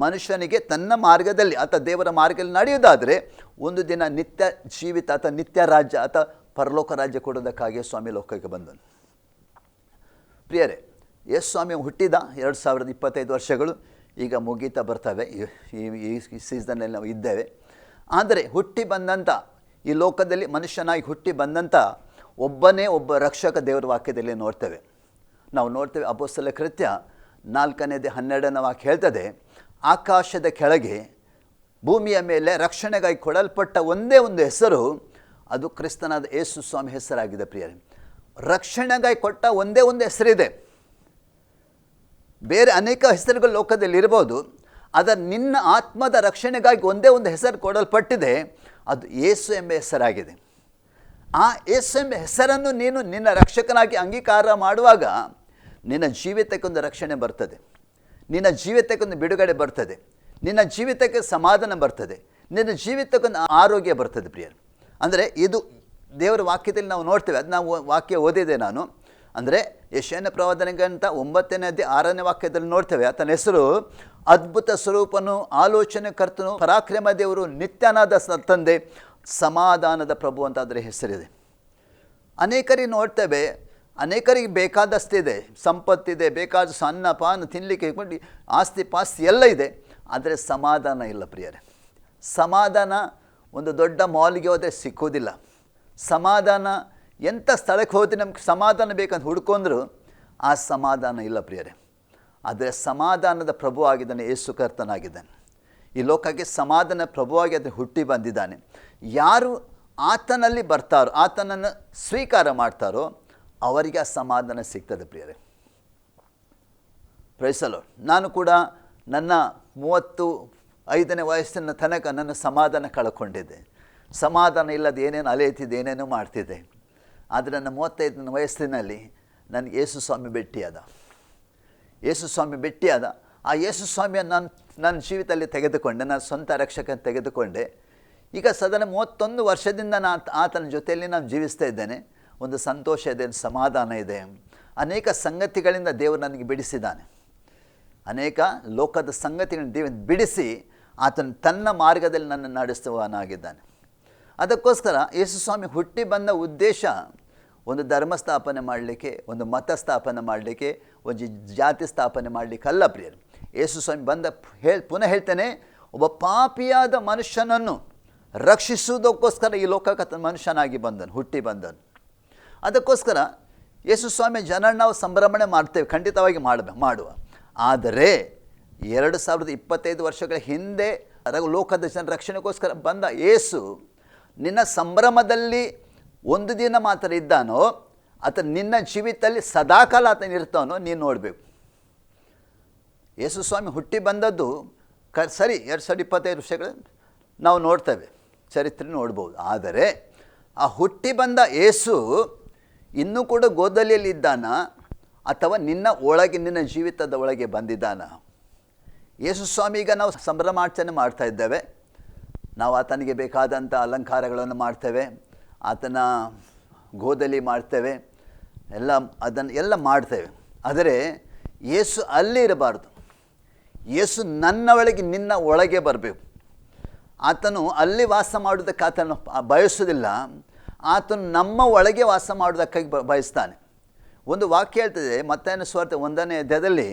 ಮನುಷ್ಯನಿಗೆ ತನ್ನ ಮಾರ್ಗದಲ್ಲಿ ಅಥವಾ ದೇವರ ಮಾರ್ಗದಲ್ಲಿ ನಡೆಯುವುದಾದರೆ ಒಂದು ದಿನ ನಿತ್ಯ ಜೀವಿತ ಅಥವಾ ನಿತ್ಯ ರಾಜ್ಯ ಅಥವಾ ಪರಲೋಕ ರಾಜ್ಯ ಕೊಡೋದಕ್ಕಾಗಿ ಸ್ವಾಮಿ ಲೋಕಕ್ಕೆ ಬಂದನು. ಪ್ರಿಯರೇ, ಯೇಸು ಸ್ವಾಮಿ ಹುಟ್ಟಿದ 2025 ವರ್ಷಗಳು ಈಗ ಮುಗೀತಾ ಬರ್ತವೆ. ಈ ಸೀಸನ್ನಲ್ಲಿ ನಾವು ಇದ್ದೇವೆ. ಆದರೆ ಹುಟ್ಟಿ ಬಂದಂಥ ಈ ಲೋಕದಲ್ಲಿ ಮನುಷ್ಯನಾಗಿ ಹುಟ್ಟಿ ಬಂದಂಥ ಒಬ್ಬನೇ ಒಬ್ಬ ರಕ್ಷಕ ದೇವರ ವಾಕ್ಯದಲ್ಲಿ ನೋಡ್ತೇವೆ. ನಾವು ನೋಡ್ತೇವೆ, ಅಪೊಸ್ತಲ ಕೃತ್ಯ 4:12 ವಾಕ್ಯ ಹೇಳ್ತದೆ, ಆಕಾಶದ ಕೆಳಗೆ ಭೂಮಿಯ ಮೇಲೆ ರಕ್ಷಣೆಗಾಗಿ ಕೊಡಲ್ಪಟ್ಟ ಒಂದೇ ಒಂದು ಹೆಸರು, ಅದು ಕ್ರಿಸ್ತನಾದ ಯೇಸು ಸ್ವಾಮಿ ಹೆಸರಾಗಿದೆ ಪ್ರಿಯರೇ. ರಕ್ಷಣೆಗಾಗಿ ಕೊಟ್ಟ ಒಂದೇ ಒಂದು ಹೆಸರಿದೆ. ಬೇರೆ ಅನೇಕ ಹೆಸರುಗಳು ಲೋಕದಲ್ಲಿ ಇರ್ಬೋದು, ಆದರೆ ನಿನ್ನ ಆತ್ಮದ ರಕ್ಷಣೆಗಾಗಿ ಒಂದೇ ಒಂದು ಹೆಸರು ಕೊಡಲ್ಪಟ್ಟಿದೆ, ಅದು ಯೇಸು ಎಂಬ ಹೆಸರಾಗಿದೆ. ಆ ಯೇಸು ಎಂಬ ಹೆಸರನ್ನು ನೀನು ನಿನ್ನ ರಕ್ಷಕನಾಗಿ ಅಂಗೀಕಾರ ಮಾಡುವಾಗ ನಿನ್ನ ಜೀವಿತಕ್ಕೊಂದು ರಕ್ಷಣೆ ಬರ್ತದೆ, ನಿನ್ನ ಜೀವಿತಕ್ಕೊಂದು ಬಿಡುಗಡೆ ಬರ್ತದೆ, ನಿನ್ನ ಜೀವಿತಕ್ಕೆ ಸಮಾಧಾನ ಬರ್ತದೆ, ನಿನ್ನ ಜೀವಿತಕ್ಕೊಂದು ಆರೋಗ್ಯ ಬರ್ತದೆ ಪ್ರಿಯರು. ಅಂದರೆ ಇದು ದೇವರ ವಾಕ್ಯದಲ್ಲಿ ನಾವು ನೋಡ್ತೇವೆ. ಅದು ನಾವು ವಾಕ್ಯ ಓದಿದೆ ನಾನು. ಅಂದರೆ ಯೆಶಾಯನ ಪ್ರವಾದನೆಗಂತ 9ನೇ ಅಧ್ಯಾಯ 6ನೇ ವಾಕ್ಯದಲ್ಲಿ ನೋಡ್ತೇವೆ, ಆತನ ಹೆಸರು ಅದ್ಭುತ ಸ್ವರೂಪನು, ಆಲೋಚನೆ ಕರ್ತನು, ಪರಾಕ್ರಮ ದೇವರು, ನಿತ್ಯನಾದ ತಂದೆ, ಸಮಾಧಾನದ ಪ್ರಭು ಅಂತ ಅದರ ಹೆಸರಿದೆ. ಅನೇಕರಿಗೆ ನೋಡ್ತೇವೆ, ಅನೇಕರಿಗೆ ಬೇಕಾದಷ್ಟಿದೆ, ಸಂಪತ್ತಿದೆ, ಬೇಕಾದ ಸಣ್ಣ ಪಾನ ತಿನ್ನಲಿಕ್ಕೆ ಆಸ್ತಿ ಪಾಸ್ತಿ ಎಲ್ಲ ಇದೆ, ಆದರೆ ಸಮಾಧಾನ ಇಲ್ಲ ಪ್ರಿಯರೇ. ಸಮಾಧಾನ ಒಂದು ದೊಡ್ಡ ಮಾಲ್ಗೆ ಹೋದರೆ ಸಿಕ್ಕೋದಿಲ್ಲ. ಸಮಾಧಾನ ಎಂಥ ಸ್ಥಳಕ್ಕೆ ಹೋದರೆ ನಮ್ಗೆ ಸಮಾಧಾನ ಬೇಕಂತ ಹುಡ್ಕೊಂಡ್ರು ಆ ಸಮಾಧಾನ ಇಲ್ಲ ಪ್ರಿಯರೇ. ಆದರೆ ಸಮಾಧಾನದ ಪ್ರಭು ಆಗಿದ್ದಾನೆ ಯೇಸು ಕರ್ತನಾಗಿದ್ದಾನೆ. ಈ ಲೋಕಕ್ಕೆ ಸಮಾಧಾನ ಪ್ರಭುವಾಗಿ ಅದನ್ನು ಹುಟ್ಟಿ ಬಂದಿದ್ದಾನೆ. ಯಾರು ಆತನಲ್ಲಿ ಬರ್ತಾರೋ, ಆತನನ್ನು ಸ್ವೀಕಾರ ಮಾಡ್ತಾರೋ ಅವರಿಗೆ ಆ ಸಮಾಧಾನ ಸಿಗ್ತದೆ ಪ್ರಿಯರೇ. Praise the lord. ನಾನು ಕೂಡ ನನ್ನ 35ನೇ ವಯಸ್ಸಿನ ತನಕ ನನ್ನ ಸಮಾಧಾನ ಕಳ್ಕೊಂಡಿದ್ದೆ. ಸಮಾಧಾನ ಇಲ್ಲದೆ ಏನೇನು ಅಲೆಯುತ್ತಿದ್ದೆ, ಏನೇನೋ ಮಾಡ್ತಿದ್ದೆ. ಆದರೆ ನನ್ನ 35ನೇ ವಯಸ್ಸಿನಲ್ಲಿ ನನಗೆ ಯೇಸು ಸ್ವಾಮಿ ಭೇಟಿಯಾದ. ಯೇಸು ಸ್ವಾಮಿ ಭೇಟಿಯಾದ. ಆ ಯೇಸು ಸ್ವಾಮಿಯನ್ನು ನನ್ನ ಜೀವಿತದಲ್ಲಿ ತೆಗೆದುಕೊಂಡೆ, ನನ್ನ ಸ್ವಂತ ರಕ್ಷಕನ ತೆಗೆದುಕೊಂಡೆ. ಈಗ ಸದನ 31 ವರ್ಷದಿಂದ ಆತನ ಜೊತೆಯಲ್ಲಿ ನಾನು ಜೀವಿಸ್ತಾ ಇದ್ದೇನೆ. ಒಂದು ಸಂತೋಷ ಇದೆ, ಸಮಾಧಾನ ಇದೆ. ಅನೇಕ ಸಂಗತಿಗಳಿಂದ ದೇವರು ನನಗೆ ಬಿಡಿಸಿದ್ದಾನೆ. ಅನೇಕ ಲೋಕದ ಸಂಗತಿಗಳನ್ನು ದೇವರು ಬಿಡಿಸಿ ಆತನು ತನ್ನ ಮಾರ್ಗದಲ್ಲಿ ನನ್ನ ನಡೆಸುವವನಾಗಿದ್ದಾನೆ. ಅದಕ್ಕೋಸ್ಕರ ಯೇಸು ಸ್ವಾಮಿ ಹುಟ್ಟಿ ಬಂದ ಉದ್ದೇಶ ಒಂದು ಧರ್ಮ ಸ್ಥಾಪನೆ ಮಾಡಲಿಕ್ಕೆ, ಒಂದು ಮತ ಸ್ಥಾಪನೆ ಮಾಡಲಿಕ್ಕೆ, ಒಂದು ಜಾತಿ ಸ್ಥಾಪನೆ ಮಾಡಲಿಕ್ಕಲ್ಲ ಪ್ರಿಯರು. ಯೇಸು ಸ್ವಾಮಿ ಬಂದ ಪುನಃ ಹೇಳ್ತೇನೆ, ಒಬ್ಬ ಪಾಪಿಯಾದ ಮನುಷ್ಯನನ್ನು ರಕ್ಷಿಸುವುದಕ್ಕೋಸ್ಕರ ಈ ಲೋಕಕ್ಕೆ ಮನುಷ್ಯನಾಗಿ ಬಂದನು, ಹುಟ್ಟಿ ಬಂದನು. ಅದಕ್ಕೋಸ್ಕರ ಯೇಸು ಸ್ವಾಮಿ ಜನರನ್ನು ನಾವು ಸಂಭ್ರಮಣೆ ಮಾಡ್ತೇವೆ, ಖಂಡಿತವಾಗಿ ಮಾಡುವ. ಆದರೆ 2025 ವರ್ಷಗಳ ಹಿಂದೆ ಲೋಕದ ಜನರ ರಕ್ಷಣೆಗೋಸ್ಕರ ಬಂದ ಯೇಸು ನಿನ್ನ ಸಂಭ್ರಮದಲ್ಲಿ ಒಂದು ದಿನ ಮಾತ್ರ ಇದ್ದಾನೋ ಅಥವಾ ನಿನ್ನ ಜೀವಿತದಲ್ಲಿ ಸದಾಕಾಲ ಆತನ ಇರ್ತಾನೋ ನೀನು ನೋಡಬೇಕು. ಯೇಸು ಸ್ವಾಮಿ ಹುಟ್ಟಿ ಬಂದದ್ದು ಸರಿ 2025 ವರ್ಷಗಳು ನಾವು ನೋಡ್ತೇವೆ, ಚರಿತ್ರೆ ನೋಡ್ಬೋದು. ಆದರೆ ಆ ಹುಟ್ಟಿ ಬಂದ ಯೇಸು ಇನ್ನೂ ಕೂಡ ಗೋದಲಿಯಲ್ಲಿ ಇದ್ದಾನ ಅಥವಾ ನಿನ್ನ ಒಳಗೆ, ನಿನ್ನ ಜೀವಿತದ ಒಳಗೆ ಬಂದಿದ್ದಾನ? ಯೇಸು ಸ್ವಾಮಿ ಈಗ ನಾವು ಸಂಭ್ರಮಾಚರಣೆ ಮಾಡ್ತಾ ಇದ್ದೇವೆ. ನಾವು ಆತನಿಗೆ ಬೇಕಾದಂಥ ಅಲಂಕಾರಗಳನ್ನು ಮಾಡ್ತೇವೆ, ಆತನ ಗೋದಲಿ ಮಾಡ್ತೇವೆ, ಎಲ್ಲ ಮಾಡ್ತೇವೆ. ಆದರೆ ಯೇಸು ಅಲ್ಲಿ ಇರಬಾರ್ದು. ಯೇಸು ನನ್ನ ಒಳಗೆ, ನಿನ್ನ ಒಳಗೆ ಬರಬೇಕು. ಆತನು ಅಲ್ಲಿ ವಾಸ ಮಾಡೋದಕ್ಕೆ ಆತನು ಬಯಸೋದಿಲ್ಲ, ಆತನು ನಮ್ಮ ಒಳಗೆ ವಾಸ ಮಾಡೋದಕ್ಕಾಗಿ ಬಯಸ್ತಾನೆ. ಒಂದು ವಾಕ್ಯ ಹೇಳ್ತದೆ, ಮತ್ತಾಯನ ಸುವಾರ್ತೆ 1ನೇ ಅಧ್ಯಾಯದಲ್ಲಿ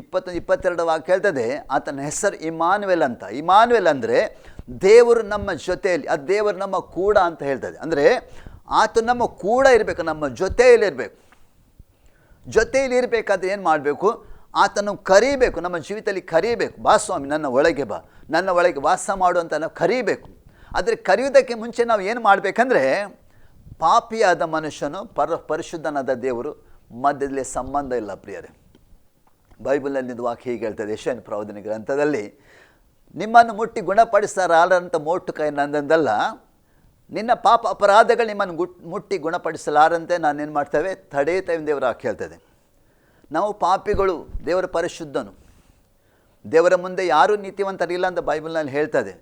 21-22 ವಾಕ್ಯ ಹೇಳ್ತದೆ, ಆತನ ಹೆಸರು ಇಮಾನುವೇಲ್ ಅಂತ. ಇಮಾನುವೇಲ್ ಅಂದರೆ ದೇವರು ನಮ್ಮ ಜೊತೆಯಲ್ಲಿ, ಅದು ದೇವರು ನಮ್ಮ ಕೂಡ ಅಂತ ಹೇಳ್ತದೆ. ಅಂದರೆ ಆತ ನಮ್ಮ ಕೂಡ ಇರಬೇಕು, ನಮ್ಮ ಜೊತೆಯಲ್ಲಿ ಇರಬೇಕು. ಜೊತೆಯಲ್ಲಿ ಇರಬೇಕಾದ್ರೆ ಏನು ಮಾಡಬೇಕು? ಆತನು ಕರೀಬೇಕು, ನಮ್ಮ ಜೀವಿತದಲ್ಲಿ ಕರೀಬೇಕು. ಬಾ ಸ್ವಾಮಿ, ನನ್ನ ಒಳಗೆ ಬಾ, ನನ್ನ ಒಳಗೆ ವಾಸ ಮಾಡು ಅಂತ ನಾವು ಕರೀಬೇಕು. ಆದರೆ ಕರೆಯುವುದಕ್ಕೆ ಮುಂಚೆ ನಾವು ಏನು ಮಾಡಬೇಕಂದ್ರೆ, ಪಾಪಿಯಾದ ಮನುಷ್ಯನು ಪರಿಶುದ್ಧನಾದ ದೇವರು ಮಧ್ಯದಲ್ಲಿ ಸಂಬಂಧ ಇಲ್ಲ ಪ್ರಿಯರೇ. ಬೈಬಲಲ್ಲಿ ಇದು ವಾಕ್ಯ ಹೀಗೆ ಹೇಳ್ತದೆ, ಯೆಶಾಯನ ಪ್ರವಾದನೆ ಗ್ರಂಥದಲ್ಲಿ, ನಿಮ್ಮನ್ನು ಮುಟ್ಟಿ ಗುಣಪಡಿಸಲಾರಂಥ ಮೋಟು ಕೈ ನಂದಲ್ಲ, ನಿನ್ನ ಪಾಪ ಅಪರಾಧಗಳು ನಿಮ್ಮನ್ನು ಮುಟ್ಟಿ ಗುಣಪಡಿಸಲಾರಂತೆ ನಾನೇನು ಮಾಡ್ತೇವೆ, ತಡೆಯುತ್ತೇವೆ ದೇವರ ವಾಕ್ಯ ಹೇಳ್ತದೆ. ನಾವು ಪಾಪಿಗಳು, ದೇವರ ಪರಿಶುದ್ಧನು, ದೇವರ ಮುಂದೆ ಯಾರೂ ನೀತಿವಂತರಿಲ್ಲ ಅಂತ ಬೈಬಲ್ನಲ್ಲಿ ಹೇಳ್ತದೆ.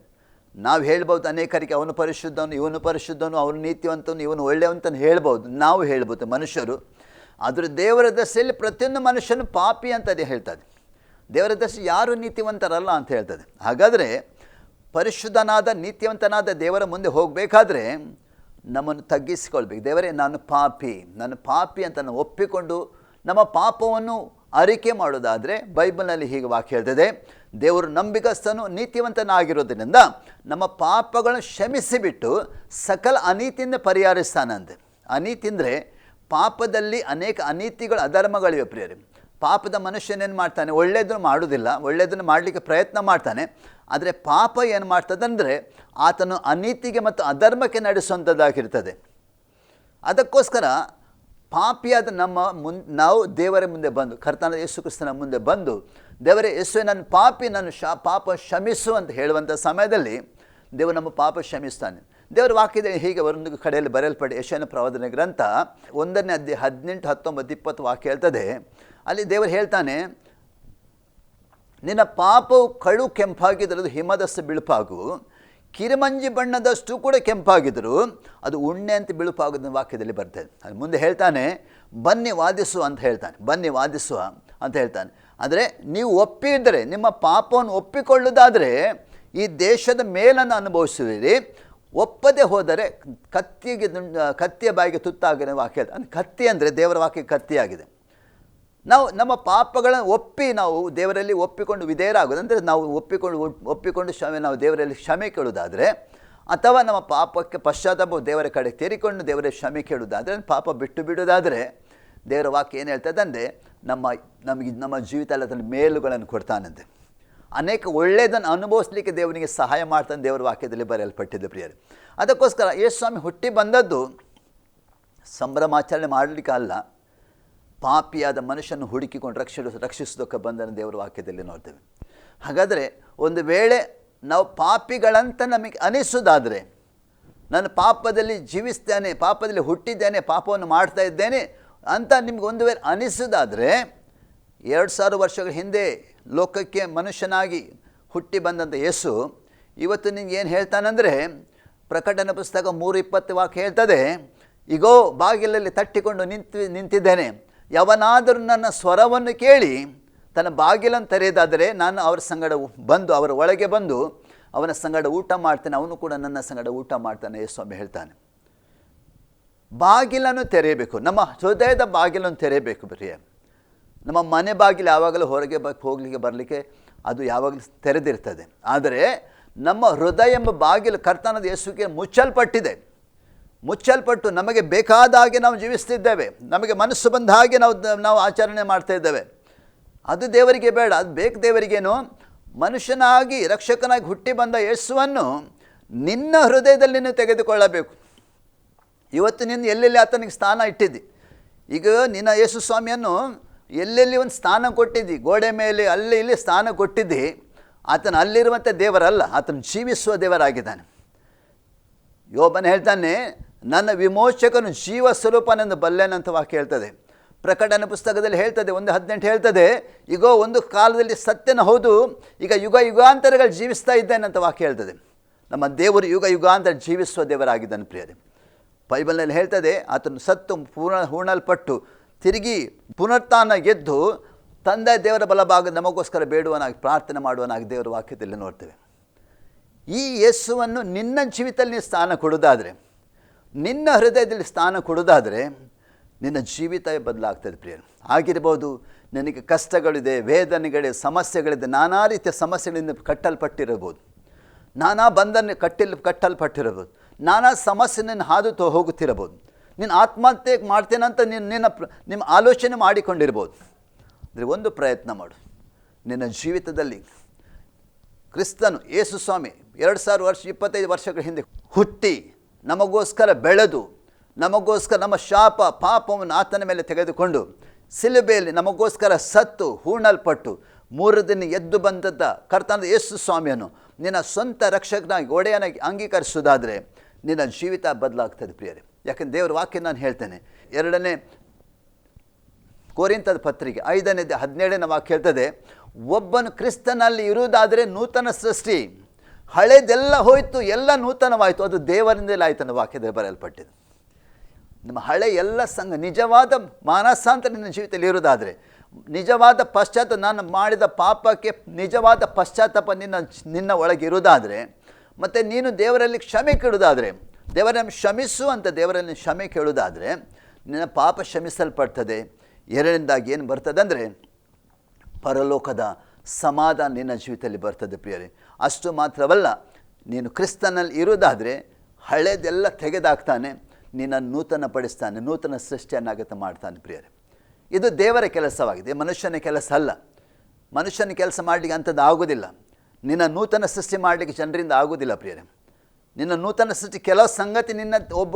ನಾವು ಹೇಳ್ಬೋದು ಅನೇಕರಿಗೆ, ಅವನು ಪರಿಶುದ್ಧನು, ಇವನು ಪರಿಶುದ್ಧನು, ಅವನು ನೀತಿವಂತನು, ಇವನು ಒಳ್ಳೆಯವಂತನು ಹೇಳ್ಬೋದು, ನಾವು ಹೇಳ್ಬೋದು ಮನುಷ್ಯರು. ಆದರೆ ದೇವರ ದೃಷ್ಟಿಯಲ್ಲಿ ಪ್ರತಿಯೊಂದು ಮನುಷ್ಯನು ಪಾಪಿ ಅಂತದೇ ಹೇಳ್ತದೆ. ದೇವರ ದೃಷ್ಟಿ ಯಾರೂ ನೀತಿವಂತರಲ್ಲ ಅಂತ ಹೇಳ್ತದೆ. ಹಾಗಾದರೆ ಪರಿಶುದ್ಧನಾದ ನೀತಿವಂತನಾದ ದೇವರ ಮುಂದೆ ಹೋಗಬೇಕಾದ್ರೆ ನಮ್ಮನ್ನು ತಗ್ಗಿಸಿಕೊಳ್ಬೇಕು. ದೇವರೇ, ನಾನು ಪಾಪಿ ಅಂತ ನಾವು ಒಪ್ಪಿಕೊಂಡು ನಮ್ಮ ಪಾಪವನ್ನು ಅರಿಕೆ ಮಾಡೋದಾದರೆ ಬೈಬಲ್ನಲ್ಲಿ ಹೀಗೆ ವಾಕ್ಯ ಹೇಳ್ತದೆ, ದೇವರು ನಂಬಿಗಸ್ತನು ನೀತಿವಂತನಾಗಿರೋದ್ರಿಂದ ನಮ್ಮ ಪಾಪಗಳನ್ನು ಕ್ಷಮಿಸಿಬಿಟ್ಟು ಸಕಲ ಅನೀತಿಯಿಂದ ಪರಿಹರಿಸ್ತಾನಂತೆ. ಅನೀತಿ ಅಂದರೆ ಪಾಪದಲ್ಲಿ ಅನೇಕ ಅನೀತಿಗಳು, ಅಧರ್ಮಗಳಿವೆ ಪ್ರಿಯರೇ. ಪಾಪದ ಮನುಷ್ಯನೇನು ಮಾಡ್ತಾನೆ, ಒಳ್ಳೆಯದನ್ನು ಮಾಡೋದಿಲ್ಲ, ಒಳ್ಳೆಯದನ್ನು ಮಾಡಲಿಕ್ಕೆ ಪ್ರಯತ್ನ ಮಾಡ್ತಾನೆ. ಆದರೆ ಪಾಪ ಏನು ಮಾಡ್ತದಂದರೆ ಆತನು ಅನೀತಿಗೆ ಮತ್ತು ಅಧರ್ಮಕ್ಕೆ ನಡೆಸುವಂಥದ್ದಾಗಿರ್ತದೆ. ಅದಕ್ಕೋಸ್ಕರ ಪಾಪಿಯಾದ ನಾವು ದೇವರ ಮುಂದೆ ಬಂದು, ಕರ್ತನಾದ ಯೇಸು ಕ್ರಿಸ್ತನ ಮುಂದೆ ಬಂದು, ದೇವರೇ ಯೇಸುವೆ ನನ್ನ ಪಾಪಿ, ನಾನು ಪಾಪ ಕ್ಷಮಿಸು ಅಂತ ಹೇಳುವಂಥ ಸಮಯದಲ್ಲಿ ದೇವರು ನಮ್ಮ ಪಾಪ ಕ್ಷಮಿಸ್ತಾನೆ. ದೇವರ ವಾಕ್ಯದಲ್ಲಿ ಹೀಗೆ ಒಂದು ಕಡೆಯಲ್ಲಿ ಬರೆಯಲ್ಪಡಿ, ಯೆಶಾಯನ ಪ್ರವಾದನೆ ಗ್ರಂಥ 1ನೇ ಅಧ್ಯಾಯ 18, 19, 20 ವಾಕ್ಯ ಹೇಳ್ತದೆ. ಅಲ್ಲಿ ದೇವರು ಹೇಳ್ತಾನೆ, ನಿನ್ನ ಪಾಪವು ಕಡು ಕೆಂಪಾಗಿದ್ದರೂ ಹಿಮದಷ್ಟು ಬಿಳುಪಾಗು, ಕಿರಿಮಂಜಿ ಬಣ್ಣದಷ್ಟು ಕೂಡ ಕೆಂಪಾಗಿದ್ದರು ಅದು ಉಣ್ಣೆ ಅಂತ ಬಿಳುಪಾಗೋದನ್ನ ವಾಕ್ಯದಲ್ಲಿ ಬರ್ತದೆ. ಅದು ಮುಂದೆ ಹೇಳ್ತಾನೆ, ಬನ್ನಿ ವಾದಿಸುವ ಅಂತ ಹೇಳ್ತಾನೆ, ಬನ್ನಿ ವಾದಿಸುವ ಅಂತ ಹೇಳ್ತಾನೆ. ಆದರೆ ನೀವು ಒಪ್ಪಿದರೆ, ನಿಮ್ಮ ಪಾಪವನ್ನು ಒಪ್ಪಿಕೊಳ್ಳುವುದಾದರೆ ಈ ದೇಶದ ಮೇಲನ್ನು ಅನುಭವಿಸುವಿರಿ, ಒಪ್ಪದೆ ಹೋದರೆ ಕತ್ತಿಯ ಬಾಯಿಗೆ ತುತ್ತಾಗಿದೆ ವಾಕ್ಯ. ಅಂದರೆ ಕತ್ತಿ ಅಂದರೆ ದೇವರ ವಾಕ್ಯ ಕತ್ತಿಯಾಗಿದೆ. ನಾವು ನಮ್ಮ ಪಾಪಗಳನ್ನು ಒಪ್ಪಿ ನಾವು ದೇವರಲ್ಲಿ ಒಪ್ಪಿಕೊಂಡು ವಿಧೇಯರಾಗೋದು, ಅಂದರೆ ನಾವು ಒಪ್ಪಿಕೊಂಡು ನಾವು ದೇವರಲ್ಲಿ ಕ್ಷಮೆ ಕೇಳುವುದಾದರೆ, ಅಥವಾ ನಮ್ಮ ಪಾಪಕ್ಕೆ ಪಶ್ಚಾತ್ತಾಪ ದೇವರ ಕಡೆ ತೆರಿಕೊಂಡು ದೇವರ ಕ್ಷಮೆ ಕೇಳುವುದಾದರೆ, ಪಾಪ ಬಿಟ್ಟು ಬಿಡೋದಾದರೆ ದೇವರ ವಾಕ್ಯ ಏನು ಹೇಳ್ತದೆ ಅಂದರೆ ನಮ್ಮ ಜೀವಿತ ಅದನ್ನು ಮೇಲುಗಳನ್ನು ಕೊಡ್ತಾನಂತೆ. ಅನೇಕ ಒಳ್ಳೆಯದನ್ನು ಅನುಭವಿಸ್ಲಿಕ್ಕೆ ದೇವನಿಗೆ ಸಹಾಯ ಮಾಡ್ತಾನೆ, ದೇವರ ವಾಕ್ಯದಲ್ಲಿ ಬರೆಯಲ್ಪಟ್ಟಿದೆ ಪ್ರಿಯರೇ. ಅದಕ್ಕೋಸ್ಕರ ಯೇಸು ಸ್ವಾಮಿ ಹುಟ್ಟಿ ಬಂದದ್ದು ಸಂಭ್ರಮಾಚರಣೆ ಮಾಡಲಿಕ್ಕೆ ಅಲ್ಲ, ಪಾಪಿಯಾದ ಮನುಷ್ಯನ ಹುಡುಕಿಕೊಂಡು ರಕ್ಷಿಸೋದಕ್ಕೆ ಬಂದನ್ನು ದೇವರ ವಾಕ್ಯದಲ್ಲಿ ನೋಡ್ತೇವೆ. ಹಾಗಾದರೆ ಒಂದು ವೇಳೆ ನಾವು ಪಾಪಿಗಳಂತ ನಮಗೆ ಅನಿಸೋದಾದರೆ, ನಾನು ಪಾಪದಲ್ಲಿ ಜೀವಿಸ್ತೇನೆ, ಪಾಪದಲ್ಲಿ ಹುಟ್ಟಿದ್ದೇನೆ, ಪಾಪವನ್ನು ಮಾಡ್ತಾ ಇದ್ದೇನೆ ಅಂತ ನಿಮ್ಗೆ ಒಂದು ವೇಳೆ ಅನಿಸೋದಾದರೆ 2000 ವರ್ಷಗಳ ಹಿಂದೆ ಲೋಕಕ್ಕೆ ಮನುಷ್ಯನಾಗಿ ಹುಟ್ಟಿ ಬಂದಂಥ ಯೇಸು ಇವತ್ತು ನಿಂಗೆ ಏನು ಹೇಳ್ತಾನಂದರೆ, ಪ್ರಕಟಣೆ ಪುಸ್ತಕ 3:20 ವಾಕ್ಯ ಹೇಳ್ತದೆ, ಈಗೋ ಬಾಗಿಲಲ್ಲಿ ತಟ್ಟಿಕೊಂಡು ನಿಂತಿದ್ದೇನೆ, ಯವನಾದರೂ ನನ್ನ ಸ್ವರವನ್ನು ಕೇಳಿ ತನ್ನ ಬಾಗಿಲನ್ನು ತೆರೆಯದಾದರೆ ನಾನು ಅವರ ಸಂಗಡ ಬಂದು ಅವರ ಒಳಗೆ ಬಂದು ಅವನ ಸಂಗಡ ಊಟ ಮಾಡ್ತೇನೆ, ಅವನು ಕೂಡ ನನ್ನ ಸಂಗಡ ಊಟ ಮಾಡ್ತಾನೆ, ಯೇಸ್ವಾಮಿ ಹೇಳ್ತಾನೆ. ಬಾಗಿಲನ್ನು ತೆರೆಯಬೇಕು, ನಮ್ಮ ಹೃದಯದ ಬಾಗಿಲನ್ನು ತೆರೆಯಬೇಕು. ಬರೀ ನಮ್ಮ ಮನೆ ಬಾಗಿಲು ಯಾವಾಗಲೂ ಹೊರಗೆ ಹೋಗಲಿಕ್ಕೆ ಬರಲಿಕ್ಕೆ ಅದು ಯಾವಾಗಲೂ ತೆರೆದಿರ್ತದೆ. ಆದರೆ ನಮ್ಮ ಹೃದಯ ಎಂಬ ಬಾಗಿಲು ಕರ್ತನಾದ ಯೇಸುವಿಗೆ ಮುಚ್ಚಲ್ಪಟ್ಟು ನಮಗೆ ಬೇಕಾದ ಹಾಗೆ ನಾವು ಜೀವಿಸ್ತಿದ್ದೇವೆ, ನಮಗೆ ಮನಸ್ಸು ಬಂದ ಹಾಗೆ ನಾವು ಆಚರಣೆ ಮಾಡ್ತಾ ಇದ್ದೇವೆ. ಅದು ದೇವರಿಗೆ ಬೇಡ. ಅದು ಬೇಕು ದೇವರಿಗೇನು? ಮನುಷ್ಯನಾಗಿ ರಕ್ಷಕನಾಗಿ ಹುಟ್ಟಿ ಬಂದ ಯೇಸುವನ್ನು ನಿನ್ನ ಹೃದಯದಲ್ಲಿ ನೀನು ತೆಗೆದುಕೊಳ್ಳಬೇಕು. ಇವತ್ತು ನೀನು ಎಲ್ಲೆಲ್ಲಿ ಆತನಿಗೆ ಸ್ಥಾನ ಇಟ್ಟಿದ್ದಿ. ಈಗ ನಿನ್ನ ಯೇಸು ಸ್ವಾಮಿಯನ್ನು ಎಲ್ಲೆಲ್ಲಿ ಒಂದು ಸ್ಥಾನ ಕೊಟ್ಟಿದ್ದಿ, ಗೋಡೆ ಮೇಲೆ ಅಲ್ಲಿ ಇಲ್ಲಿ ಸ್ಥಾನ ಕೊಟ್ಟಿದ್ದಿ. ಆತನ ಅಲ್ಲಿರುವಂಥ ದೇವರಲ್ಲ, ಆತನು ಜೀವಿಸುವ ದೇವರಾಗಿದ್ದಾನೆ. ಯೋಬನ ಹೇಳ್ತಾನೆ, ನನ್ನ ವಿಮೋಚಕನು ಜೀವ ಸ್ವರೂಪನೆಂದು ಬಲ್ಲೆನಂತ ವಾಕ್ಯ ಹೇಳ್ತದೆ. ಪ್ರಕಟಣೆ ಪುಸ್ತಕದಲ್ಲಿ ಹೇಳ್ತದೆ 1:18 ಹೇಳ್ತದೆ, ಈಗೋ ಒಂದು ಕಾಲದಲ್ಲಿ ಸತ್ಯನ ಹೌದು, ಈಗ ಯುಗಾಂತರಗಳು ಜೀವಿಸ್ತಾ ಇದ್ದೇನಂತ ವಾಕ್ಯ ಹೇಳ್ತದೆ. ನಮ್ಮ ದೇವರು ಯುಗಾಂತರ ಜೀವಿಸುವ ದೇವರಾಗಿದ್ದಾನೆ ಪ್ರಿಯರೇ. ಬೈಬಲ್ನಲ್ಲಿ ಹೇಳ್ತದೆ, ಆತನು ಸತ್ತು ಹೂಣಲ್ಪಟ್ಟು ತಿರುಗಿ ಪುನರುತ್ಥಾನ ಗೆದ್ದು ತಂದೆ ದೇವರ ಬಲಭಾಗ ನಮಗೋಸ್ಕರ ಬೇಡುವನಾಗಿ ಪ್ರಾರ್ಥನೆ ಮಾಡುವನಾಗಿ ದೇವರ ವಾಕ್ಯದಲ್ಲಿ ನೋಡ್ತೇವೆ. ಈ ಯೇಸುವನ್ನು ನಿನ್ನ ಜೀವಿತದಲ್ಲಿ ನೀನು ಸ್ಥಾನ ಕೊಡೋದಾದರೆ, ನಿನ್ನ ಹೃದಯದಲ್ಲಿ ಸ್ಥಾನ ಕೊಡೋದಾದರೆ ನಿನ್ನ ಜೀವಿತ ಬದಲಾಗ್ತದೆ ಪ್ರಿಯರು. ಆಗಿರ್ಬೋದು, ನಿನಗೆ ಕಷ್ಟಗಳಿದೆ, ವೇದನೆಗಳಿದೆ, ಸಮಸ್ಯೆಗಳಿದೆ, ನಾನಾ ರೀತಿಯ ಸಮಸ್ಯೆಗಳಿಂದ ಕಟ್ಟಲ್ಪಟ್ಟಿರಬಹುದು, ನಾನಾ ಬಂಧನ ಕಟ್ಟಲ್ಪಟ್ಟಿರಬಹುದು, ನಾನಾ ಸಮಸ್ಯೆಯನ್ನು ಹಾದು ಹೋಗುತ್ತಿರಬಹುದು, ನೀನು ಆತ್ಮಹತ್ಯೆ ಮಾಡ್ತೇನಂತ ನಿಮ್ಮ ಆಲೋಚನೆ ಮಾಡಿಕೊಂಡಿರ್ಬೋದು. ಅಂದರೆ ಒಂದು ಪ್ರಯತ್ನ ಮಾಡು, ನಿನ್ನ ಜೀವಿತದಲ್ಲಿ ಕ್ರಿಸ್ತನು ಯೇಸು ಸ್ವಾಮಿ 25 ವರ್ಷಗಳ ಹಿಂದೆ ಹುಟ್ಟಿ ನಮಗೋಸ್ಕರ ಬೆಳೆದು ನಮಗೋಸ್ಕರ ನಮ್ಮ ಶಾಪ ಪಾಪವನ್ನು ಆತನ ಮೇಲೆ ತೆಗೆದುಕೊಂಡು ಸಿಲುಬೆಯಲ್ಲಿ ನಮಗೋಸ್ಕರ ಸತ್ತು ಹೂಣಲ್ಪಟ್ಟು 3 ದಿನ ಎದ್ದು ಬಂದದ್ದ ಕರ್ತನಾದ ಯೇಸು ಸ್ವಾಮಿಯನ್ನು ನಿನ್ನ ಸ್ವಂತ ರಕ್ಷಕನಾಗಿ ಒಡೆಯನಾಗಿ ಅಂಗೀಕರಿಸೋದಾದರೆ ನಿನ್ನ ಜೀವಿತ ಬದಲಾಗ್ತದೆ ಪ್ರಿಯರೇ. ಯಾಕೆಂದರೆ ದೇವರ ವಾಕ್ಯ ನಾನು ಹೇಳ್ತೇನೆ, 2ನೇ ಕೊರಿಂಥದ ಪತ್ರಿಕೆ 5:17 ವಾಕ್ಯ ಹೇಳ್ತದೆ, ಒಬ್ಬನು ಕ್ರಿಸ್ತನಲ್ಲಿ ಇರುವುದಾದರೆ ನೂತನ ಸೃಷ್ಟಿ, ಹಳೆದೆಲ್ಲ ಹೋಯಿತು, ಎಲ್ಲ ನೂತನವಾಯಿತು, ಅದು ದೇವರಿಂದಲೇ ಆಯಿತು ಅನ್ನೋ ವಾಕ್ಯದಲ್ಲಿ ಬರೆಯಲ್ಪಟ್ಟಿದೆ. ನಿಮ್ಮ ಹಳೆ ಎಲ್ಲ ನಿಜವಾದ ಮಾನಸಾಂತರ ನಿನ್ನ ಜೀವಿತದಲ್ಲಿ ಇರುವುದಾದರೆ, ನಿಜವಾದ ಪಶ್ಚಾತ್ತಾಪ, ನಾನು ಮಾಡಿದ ಪಾಪಕ್ಕೆ ನಿಜವಾದ ಪಶ್ಚಾತ್ತಾಪ ನಿನ್ನ ಒಳಗೆ ಇರುವುದಾದರೆ, ಮತ್ತು ನೀನು ದೇವರಲ್ಲಿ ಕ್ಷಮೆ ಕೇಳುವುದಾದರೆ, ದೇವರನ್ನು ಕ್ಷಮಿಸು ಅಂತ ದೇವರಲ್ಲಿ ಕ್ಷಮೆ ಕೇಳುವುದಾದರೆ ನಿನ್ನ ಪಾಪ ಕ್ಷಮಿಸಲ್ಪಡ್ತದೆ. 2ನೇದಾಗಿ ಏನು ಬರ್ತದೆ ಅಂದರೆ ಪರಲೋಕದ ಸಮಾಧಾನ ನಿನ್ನ ಜೀವಿತದಲ್ಲಿ ಬರ್ತದೆ ಪ್ರಿಯರೇ. ಅಷ್ಟು ಮಾತ್ರವಲ್ಲ, ನೀನು ಕ್ರಿಸ್ತನಲ್ಲಿ ಇರುವುದಾದರೆ ಹಳೆದೆಲ್ಲ ತೆಗೆದಾಕ್ತಾನೆ, ನಿನ್ನನ್ನು ನೂತನ ಪಡಿಸ್ತಾನೆ, ನೂತನ ಸೃಷ್ಟಿಯನ್ನಾಗತ ಮಾಡ್ತಾನೆ ಪ್ರಿಯರೇ. ಇದು ದೇವರ ಕೆಲಸವಾಗಿದೆ, ಮನುಷ್ಯನ ಕೆಲಸ ಅಲ್ಲ. ಮನುಷ್ಯನ ಕೆಲಸ ಮಾಡಲಿಕ್ಕೆ ಅಂಥದ್ದು ಆಗೋದಿಲ್ಲ. ನಿನ್ನ ನೂತನ ಸೃಷ್ಟಿ ಮಾಡಲಿಕ್ಕೆ ಜನರಿಂದ ಆಗೋದಿಲ್ಲ ಪ್ರಿಯರೇ. ನಿನ್ನ ನೂತನ ಸೃಷ್ಟಿ ಕೆಲವು ಸಂಗತಿ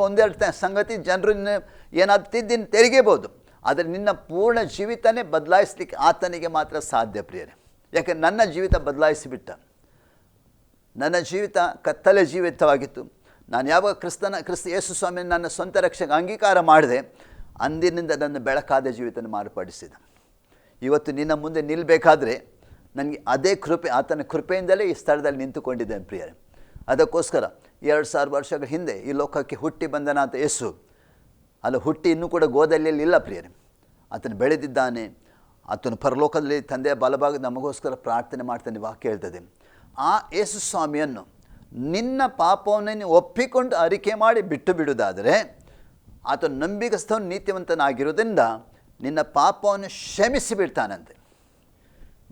ಒಂದೆರಡು ಸಂಗತಿ ಜನರು ಏನಾದ್ರು ತಿದ್ದಿನ ತೆರಿಗೆಬೋದು, ಆದರೆ ನಿನ್ನ ಪೂರ್ಣ ಜೀವಿತನೇ ಬದಲಾಯಿಸಲಿಕ್ಕೆ ಆತನಿಗೆ ಮಾತ್ರ ಸಾಧ್ಯ ಪ್ರಿಯರೇ. ಯಾಕೆ ನನ್ನ ಜೀವಿತ ಬದಲಾಯಿಸಿಬಿಟ್ಟ. ನನ್ನ ಜೀವಿತ ಕತ್ತಲೆ ಜೀವಿತವಾಗಿತ್ತು. ನಾನು ಯಾವಾಗ ಕ್ರಿಸ್ತ ಯೇಸು ಸ್ವಾಮಿಯನ್ನು ನನ್ನ ಸ್ವಂತ ರಕ್ಷಕ ಅಂಗೀಕಾರ ಮಾಡಿದೆ, ಅಂದಿನಿಂದ ನನ್ನ ಬೆಳಕಾದ ಜೀವಿತನ ಮಾರ್ಪಡಿಸಿದ. ಇವತ್ತು ನಿನ್ನ ಮುಂದೆ ನಿಲ್ಲಬೇಕಾದ್ರೆ ನನಗೆ ಅದೇ ಕೃಪೆ, ಆತನ ಕೃಪೆಯಿಂದಲೇ ಈ ಸ್ಥಳದಲ್ಲಿ ನಿಂತುಕೊಂಡಿದ್ದೇನೆ ಪ್ರಿಯರೇ. ಅದಕ್ಕೋಸ್ಕರ 2000 ವರ್ಷಗಳ ಹಿಂದೆ ಈ ಲೋಕಕ್ಕೆ ಹುಟ್ಟಿ ಬಂದನಾಥ ಯೇಸು ಹುಟ್ಟಿ ಇನ್ನೂ ಕೂಡ ಗೋದಲಿಯಲ್ಲಿ ಇಲ್ಲ ಪ್ರಿಯರೇ. ಆತನು ಬೆಳೆದಿದ್ದಾನೆ. ಆತನು ಪರಲೋಕದಲ್ಲಿ ತಂದೆಯ ಬಲಭಾಗ ನಮಗೋಸ್ಕರ ಪ್ರಾರ್ಥನೆ ಮಾಡ್ತಾನೆ. ವಾಕ್ಯ ಹೇಳ್ತದೆ, ಆ ಯೇಸು ಸ್ವಾಮಿಯನ್ನು ನಿನ್ನ ಪಾಪವನ್ನು ಒಪ್ಪಿಕೊಂಡು ಅರಿಕೆ ಮಾಡಿ ಬಿಟ್ಟು ಬಿಡುವುದಾದರೆ ಆತನು ನಂಬಿಗಸ್ತವನು ನೀತಿವಂತನಾಗಿರೋದ್ರಿಂದ ನಿನ್ನ ಪಾಪವನ್ನು ಕ್ಷಮಿಸಿ ಬಿಡ್ತಾನಂತೆ.